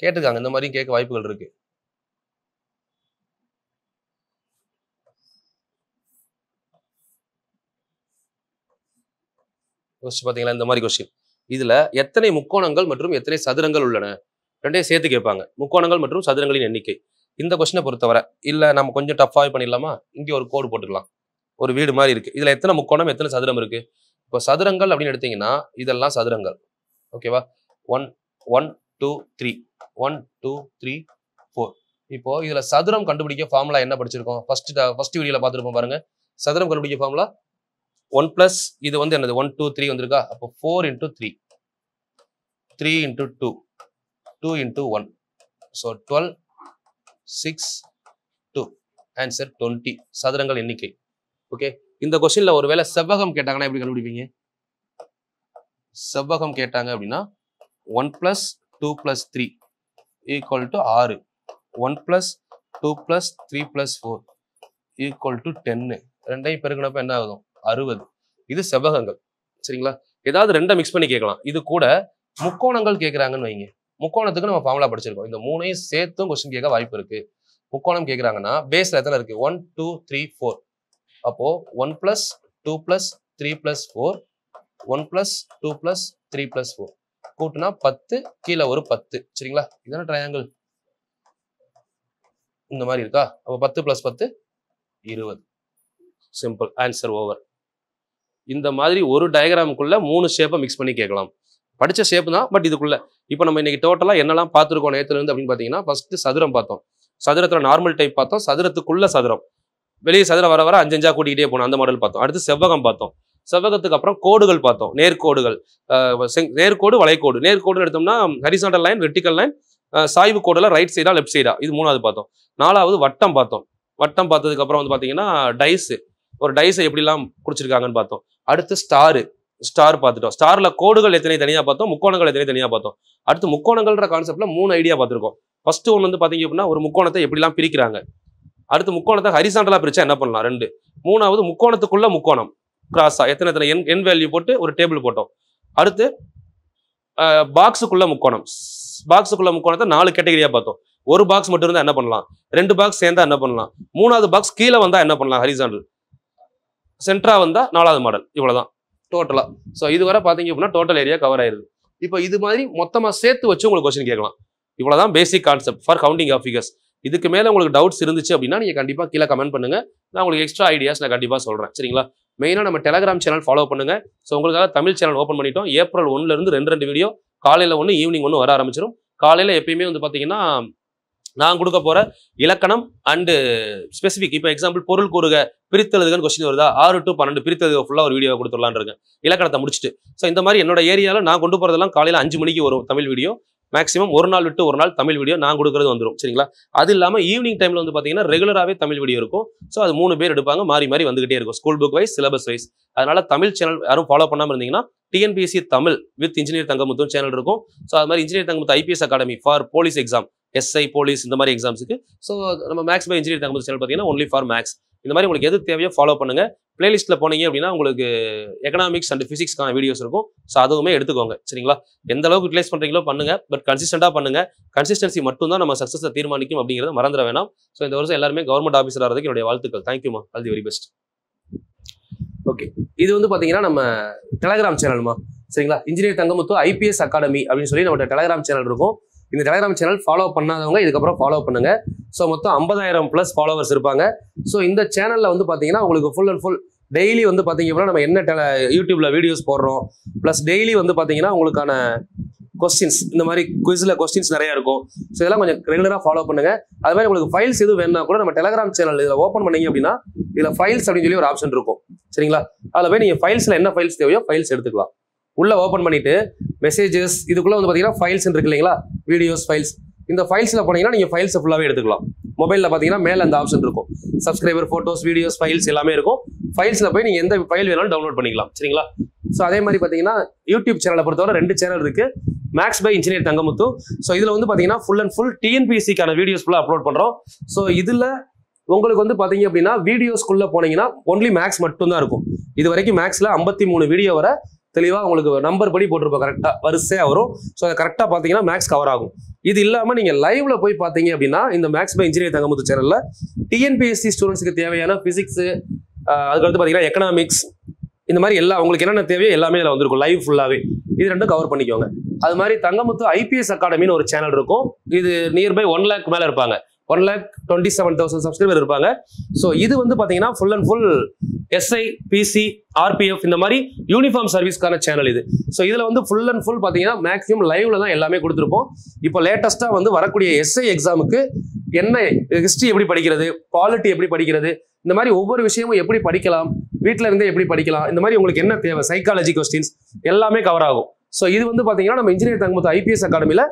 கேட்டுக்காங்க. இந்த மாதிரி கேட்க வாய்ப்புகள் இருக்கு. பாத்தீங்களா, இந்த மாதிரி கொஸ்டின். இதுல எத்தனை முக்கோணங்கள் மற்றும் எத்தனை சதுரங்கள் உள்ளன, ரெண்டையும் சேர்த்து கேட்பாங்க. முக்கோணங்கள் மற்றும் சதுரங்களின் எண்ணிக்கை. இந்த கொஸ்டினை பொறுத்தவரை இல்ல நம்ம கொஞ்சம் டஃபாவே பண்ணிடலாமா? இங்கே ஒரு கோடு போட்டுக்கலாம். ஒரு வீடு மாதிரி இருக்கு. இதுல எத்தனை முக்கோணம் எத்தனை சதுரம் இருக்கு? இப்போ சதுரங்கள் அப்படின்னு எடுத்தீங்கன்னா இதெல்லாம் சதுரங்கள். ஓகேவா? 1 1 2 3 1 2 3 4. இப்போ இதுல சதுரம் கண்டுபிடிக்க ஃபார்முலா என்ன படிச்சிருக்கோம்? ஃபர்ஸ்ட் வீடியோல பார்த்துருப்போம் பாருங்க. சதுரம் கண்டுபிடிக்க ஃபார்முலா 1 + இது வந்து என்னது? 1 2 3 வந்திருக்கா? அப்போ 4 × 3 3 × 2 2 × 1. ஸோ 12 6 2 ஆன்சர் 20 சதுரங்கள் எண்ணிக்கை. ஓகே, இந்த கொஸ்டின்ல ஒருவேளை செவ்வகம் கேட்டாங்கன்னா எப்படி கண்டுபிடிப்பீங்க? செவ்வகம் கேட்டாங்க அப்படின்னா 1 + 2 + 3 = 6. 1 + 2 + 3 + 4 = 10. ரெண்டையும் பெருக்கினப்ப என்ன ஆகும்? 60. இது செவ்வகங்கள். சரிங்களா? ஏதாவது ரெண்டை மிக்ஸ் பண்ணி கேட்கலாம். இது கூட முக்கோணங்கள் கேட்கறாங்கன்னு வைங்க. முக்கோணத்துக்கு நம்ம ஃபார்முலா படிச்சிருக்கோம். இந்த மூணையும் சேர்த்தும் கொஸ்டின் கேட்க வாய்ப்பு இருக்கு. முக்கோணம் கேட்கறாங்கன்னா பேஸ்ல எத்தனை இருக்கு? 1 2 3 4. அப்போ 1 + 2 + 3 + 4 1 + 2 + 3 + 4 கூட்டினா 10, கீழே ஒரு 10. சரிங்களா? இதான ட்ரையாங்கிள். இந்த மாதிரி இருக்கா? அப்போ 10 + 10 20. Simple, answer over. இந்த மாதிரி ஒரு டயக்ராமுக்குள்ள 3 ஷேப்பை மிக்ஸ் பண்ணி கேட்கலாம். படிச்ச ஷேப் தான், பட் இதுக்குள்ள இப்போ நம்ம இன்னைக்கு டோட்டலா என்னெல்லாம் பார்த்துருக்கோம் நேத்துல இருந்து அப்படின்னு பார்த்தீங்கன்னா, ஃபர்ஸ்ட் சதுரம் பார்த்தோம். சதுரத்துல நார்மல் டைப் பார்த்தோம். சதுரத்துக்குள்ள சதுரம், வெளியே சதுரம் வர வர 5 5 கூட்டிகிட்டே போனோம். அந்த மாடல் பார்த்தோம். அடுத்து செவ்வகம் பார்த்தோம். செவ்வகத்துக்கு அப்புறம் கோடுகள் பார்த்தோம். நேர்கோடுகள், நேர்கோடு வளைகோடு. நேர்கோடுன்னு எடுத்தோம்னா ஹரிசாண்டல் லைன், வெர்டிக்கல் லைன், சாய்வு கோடுல ரைட் சைடா லெஃப்ட் சைடா, இது 3வது பார்த்தோம். 4வது வட்டம் பார்த்தோம். வட்டம் பார்த்ததுக்கு அப்புறம் வந்து பாத்தீங்கன்னா டைஸ், ஒரு டைஸை எப்படிலாம் குடிச்சிருக்காங்கன்னு பார்த்தோம். அடுத்து ஸ்டார் பார்த்துட்டோம். ஸ்டார்ல கோடுகள் எத்தனை தனியா பார்த்தோம், முக்கோணங்கள் எத்தனை தனியா பார்த்தோம். அடுத்து முக்கோணங்கள்ன்ற கான்செப்ட்ல 3 ஐடியா பார்த்திருக்கோம். ஃபர்ஸ்ட் ஒன்று வந்து பாத்தீங்க அப்படின்னா ஒரு முக்கோணத்தை எப்படிலாம் பிரிக்கிறாங்க. அடுத்து முக்கோணத்தை ஹரிசாண்டலா பிரிச்சா என்ன பண்ணலாம் 2. 3வது முக்கோணத்துக்குள்ள முக்கோணம் கிராஸா எத்தனை என் வேல்யூ போட்டு ஒரு டேபிள் போட்டோம். அடுத்து பாக்ஸுக்குள்ள முக்கோணம், பாக்ஸுக்குள்ள முக்கோணத்தை 4 கேட்டகரியா பார்த்தோம். ஒரு பாக்ஸ் மட்டும் இருந்தா என்ன பண்ணலாம், 2 பாக்ஸ் சேர்ந்தா என்ன பண்ணலாம், 3வது பாக்ஸ் கீழே வந்தா என்ன பண்ணலாம், ஹரிசாண்டல், சென்ட்ரா வந்தா 4வது மாடல். இவ்வளவுதான் டோட்டலா. ஸோ இதுவரை பாத்தீங்க அப்படின்னா டோட்டல் ஏரியா கவர் ஆயிருது. இப்போ இது மாதிரி மொத்தமா சேர்த்து வச்சு உங்களுக்கு கொஸ்டின் கேட்கலாம். இவ்வளவுதான் basic concept for counting of figures. இதுக்கு மேல உங்களுக்கு டவுட்ஸ் இருந்துச்சு அப்படின்னா நீங்க கண்டிப்பா கீழே கமெண்ட் பண்ணுங்க. நான் உங்களுக்கு எக்ஸ்ட்ரா ஐடியாஸ் நான் கண்டிப்பா சொல்றேன். சரிங்களா? மெயினா நம்ம டெலிகிராம் சேனல் ஃபாலோ பண்ணுங்க. ஸோ உங்களுக்காக தமிழ் சேனல் ஓப்பன் பண்ணிட்டோம். ஏப்ரல் 1ல இருந்து 2 வீடியோ, காலையில 1 ஈவினிங் 1 வர ஆரம்பிச்சிடும். காலையில எப்பயுமே வந்து பாத்தீங்கன்னா நான் கொடுக்க போற இலக்கணம் அண்டு ஸ்பெசிபிக். இப்போ எக்ஸாம்பிள் பொருள் கூறுக, பிரித்தெழுதுகன்னு கொஸ்டின் வருதா, 6 to 12 பிரித்தெழுதுக ஃபுல்லா ஒரு வீடியோ கொடுத்துடலான்னு இருக்கேன் இலக்கணத்தை முடிச்சுட்டு. ஸோ இந்த மாதிரி என்னோட ஏரியாவில் நான் கொண்டு போறதெல்லாம் காலையில 5 மணிக்கு வரும் தமிழ் வீடியோ. மேக்ஸிமம் ஒரு நாள் விட்டு ஒரு நாள் தமிழ் வீடியோ நான் கொடுக்குறது வந்துடும். சரிங்களா? அது இல்லாமல் ஈவினிங் டைம்ல வந்து பாத்தீங்கன்னா ரெகுலராகவே தமிழ் வீடியோ இருக்கும். ஸோ அது 3 பேர் எடுப்பாங்க, மாறி மாறி வந்துகிட்டே இருக்கும், school book wise, syllabus wise. அதனால தமிழ் சேனல் யாரும் ஃபாலோ பண்ணாமல் இருந்தீங்கன்னா TNPSC Tamil with engineer Thangamuthu channel இருக்கும். ஸோ அது மாதிரி engineer Thangamuthu IPS academy for police exam, SI police இந்த மாதிரி எக்ஸாம்ஸுக்கு. ஸோ நம்ம maths by engineer Thangamuthu channel பார்த்தீங்கன்னா ஒன்லி ஃபார் மேக்ஸ். இந்த மாதிரி உங்களுக்கு எது தேவையோ ஃபாலோ பண்ணுங்க. பிளேலிஸ்ட்ல போனீங்க அப்படின்னா உங்களுக்கு எக்கனாமிக்ஸ் அண்ட் பிசிக்ஸ்க்கான வீடியோஸ் இருக்கும். ஸோ அதுவுமே எடுத்துக்கோங்க. சரிங்களா? எந்த அளவுக்கு யூட்டிலைஸ் பண்றீங்களோ பண்ணுங்க. பட் கன்சிஸ்டண்டா பண்ணுங்க. கன்சிஸ்டன்சி மட்டும் தான் நம்ம சக்ஸஸை தீர்மானிக்கும் அப்படிங்கிறத மறந்துட வேணாம். ஸோ இந்த வருஷம் எல்லாருமே கவர்மெண்ட் ஆஃபீஸர் ஆகிறதுக்கு என்னுடைய வாழ்த்துக்கள். தேங்க்யூமா. All the very best. Okay, இது வந்து பாத்தீங்கன்னா நம்ம டெலகிராம் சேனல்மா. சரிங்களா? இன்ஜினியர் தங்கமுத்து IPS அகாடமி அப்படின்னு சொல்லி நம்மளோட டெலகிராம் சேனல் இருக்கும். இந்த டெலகிராம் சேனல் ஃபாலோ பண்ணாதவங்க இதுக்கப்புறம் ஃபாலோ பண்ணுங்க. ஸோ மொத்தம் 50,000+ ஃபாலோவர்ஸ் இருப்பாங்க. ஸோ இந்த சேனல்ல வந்து பாத்தீங்கன்னா உங்களுக்கு ஃபுல் அண்ட் ஃபுல் டெய்லி வந்து பாத்தீங்க அப்படின்னா நம்ம என்ன யூடியூப்ல வீடியோஸ் போடுறோம், பிளஸ் டெய்லி வந்து பாத்தீங்கன்னா உங்களுக்கான கொஸ்டின்ஸ், இந்த மாதிரி குவிஸ்ல கொஸ்டின்ஸ் நிறைய இருக்கும். ஸோ இதெல்லாம் கொஞ்சம் ரெகுலராக ஃபாலோ பண்ணுங்க. அது மாதிரி உங்களுக்கு ஃபைல்ஸ் எதுவும் வேணும்னா கூட நம்ம டெலகிராம் சேனல் இதில் ஓப்பன் பண்ணீங்க அப்படின்னா இதில் ஃபைல்ஸ் அப்படின்னு சொல்லி ஒரு ஆப்ஷன் இருக்கும். சரிங்களா? அதில் போய் நீங்கள் ஃபைல்ஸ்ல என்ன ஃபைல்ஸ் தேவையோ ஃபைல்ஸ் எடுத்துக்கலாம். உள்ள ஓப்பன் பண்ணிட்டு மெசேஜஸ் இதுக்குள்ள வந்து பார்த்தீங்கன்னா ஃபைல்ஸ் இருக்கு இல்லைங்களா, வீடியோஸ் ஃபைல்ஸ். இந்த ஃபைல்ஸ்ல போனீங்கன்னா நீங்கள் ஃபைல்ஸ் ஃபுல்லாகவே எடுத்துக்கலாம். மொபைலில் பார்த்தீங்கன்னா மேலே அந்த ஆப்ஷன் இருக்கும். சப்ஸ்கிரைபர், ஃபோட்டோஸ், வீடியோஸ், ஃபைல்ஸ் எல்லாமே இருக்கும். ஃபைல்ஸில் போய் நீங்கள் எந்த ஃபைல் வேணாலும் டவுன்லோட் பண்ணிக்கலாம். சரிங்களா? ஸோ அதே மாதிரி பார்த்தீங்கன்னா யூடியூப் சேனலை பொறுத்தவரை 2 சேனல் இருக்கு. Maths by engineer Thangamuthu. So இதில் வந்து பார்த்தீங்கன்னா ஃபுல் அண்ட் ஃபுல் TNPSCக்கான வீடியோஸ் ஃபுல்லாக அப்லோட் பண்ணுறோம். ஸோ இதில் உங்களுக்கு வந்து பார்த்தீங்க அப்படின்னா வீடியோஸ்குள்ளே போனீங்கன்னா ஒன்லி மேக்ஸ் மட்டும் தான் இருக்கும். இது வரைக்கும் மேக்ஸில் 53 வீடியோ வரை தெளிவாக உங்களுக்கு நம்பர் படி போட்டிருப்போம். கரெக்டாக வரிசையாக வரும். ஸோ அதை கரெக்டாக பார்த்தீங்கன்னா மேக்ஸ் கவர் ஆகும். இது இல்லாமல் நீங்கள் லைவ்ல போய் பார்த்தீங்க அப்படின்னா இந்த மேக்ஸ் பை இன்ஜினியர் தங்கமுத்து சேனலில் TNPSC ஸ்டூடெண்ட்ஸ்க்கு தேவையான பிசிக்ஸ், அதுக்கடுத்து பார்த்தீங்கன்னா எக்கனாமிக்ஸ், இந்த மாதிரி எல்லா உங்களுக்கு என்னென்ன தேவையோ எல்லாமே இதில் வந்திருக்கும் லைவ் ஃபுல்லாகவே. இது ரெண்டும் கவர் பண்ணிக்கோங்க. அது மாதிரி தங்கமுத்து IPS அகாடமின்னு ஒரு சேனல் இருக்கும். இது நியர்பை 1 lakh மேலே இருப்பாங்க. 1,27,000 சப்ஸ்கிரைபர் இருப்பாங்க. ஸோ இது வந்து பார்த்தீங்கன்னா full and full SI, PC, RPF இந்த மாதிரி யூனிஃபார்ம் சர்வீஸ்க்கான சேனல் இது. ஸோ இதில் வந்து ஃபுல் அண்ட் ஃபுல் பார்த்தீங்கன்னா மேக்ஸிமம் லைவ்ல தான் எல்லாமே கொடுத்துருப்போம். இப்போ லேட்டஸ்ட்டாக வந்து வரக்கூடிய SI எக்ஸாமுக்கு என்ன ஹிஸ்ட்ரி எப்படி படிக்கிறது, பாலிட்டி எப்படி படிக்கிறது, இந்த மாதிரி ஒவ்வொரு விஷயமும் எப்படி படிக்கலாம், வீட்டில் இருந்தே எப்படி படிக்கலாம், இந்த மாதிரி உங்களுக்கு என்ன தேவை, சைக்காலஜி கொஸ்டின்ஸ் எல்லாமே கவர் ஆகும். ஸோ இது வந்து பார்த்தீங்கன்னா நம்ம இன்ஜினியர் தங்கமுத்து IPS அகாடமியில்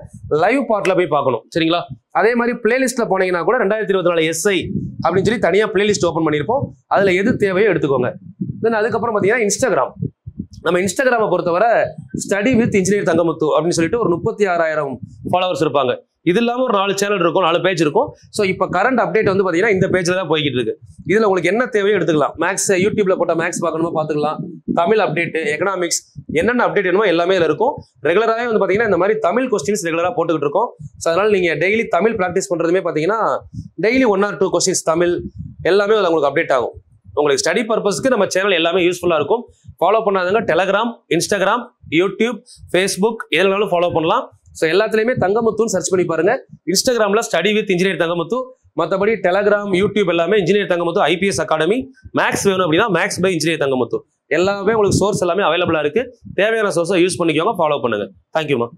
லைவ் பார்ட்ல போய் பார்க்கணும். சரிங்களா? அதே மாதிரி பிளேலிஸ்ட்ல போனீங்கன்னா கூட 2024 SI அப்படின்னு சொல்லி தனியாக பிளேலிஸ்ட் ஓப்பன் பண்ணியிருப்போம். அதில் எது தேவையோ எடுத்துக்கோங்க. தென் அதுக்கப்புறம் பார்த்தீங்கன்னா இன்ஸ்டாகிராம். நம்ம இன்ஸ்டாகிராமை பொறுத்தவரை ஸ்டடி வித் இன்ஜினியர் தங்கமுத்து அப்படின்னு சொல்லிட்டு ஒரு 36,000 ஃபாலோவர்ஸ் இருப்பாங்க. இது இல்லாமல் ஒரு 4 சேனல் இருக்கும், 4 பேஜ் இருக்கும். ஸோ இப்போ கரண்ட் அப்டேட் வந்து பார்த்தீங்கன்னா இந்த பேஜில் தான் போய்கிட்டு இருக்கு. இதில் உங்களுக்கு என்ன தேவையோ எடுத்துக்கலாம். மேக்ஸ் யூடியூப்ல போட்ட மேக்ஸ் பார்க்கணுமோ பார்த்துக்கலாம். தமிழ் அப்டேட், எக்கனாமிக்ஸ், என்னென்ன அப்டேட் வேணுமோ எல்லாமே இதில் இருக்கும். ரெகுலராகவே வந்து பார்த்தீங்கன்னா இந்த மாதிரி தமிழ் கொஸ்டின்ஸ் ரெகுலராக போட்டுக்கிட்டு இருக்கோம். ஸோ அதனால நீங்கள் டெய்லி தமிழ் ப்ராக்டிஸ் பண்ணுறதுமே பார்த்தீங்கன்னா டெய்லி 1 or 2 கொஸ்டின்ஸ் தமிழ் எல்லாமே அதில் உங்களுக்கு அப்டேட் ஆகும். உங்களுக்கு ஸ்டடி பர்பஸ்க்கு நம்ம சேனல் எல்லாமே யூஸ்ஃபுல்லாக இருக்கும். ஃபாலோ பண்ணாதவங்க டெலகிராம், இன்ஸ்டாகிராம், யூடியூப், ஃபேஸ்புக் எதுனாலும் ஃபாலோ பண்ணலாம். ஸோ எல்லாத்துலேயுமே தங்கமுத்துன்னு சர்ச் பண்ணி பாருங்க. இன்ஸ்டாகிராமில் ஸ்டடி வித் இன்ஜினியர் தங்கமுத்து, மற்றபடி டெலகிராம், யூடியூப் எல்லாமே engineer Thangamuthu IPS academy. Maths வேணும் அப்படின்னா மேக்ஸ் பை இன்ஜினியர் தங்கமுத்து. எல்லாமே உங்களுக்கு சோர்ஸ் எல்லாமே அவைலபிளாக இருக்கு. தேவையான சோர்ஸை யூஸ் பண்ணிக்கோங்க, ஃபாலோ பண்ணுங்க. தேங்க்யூமா.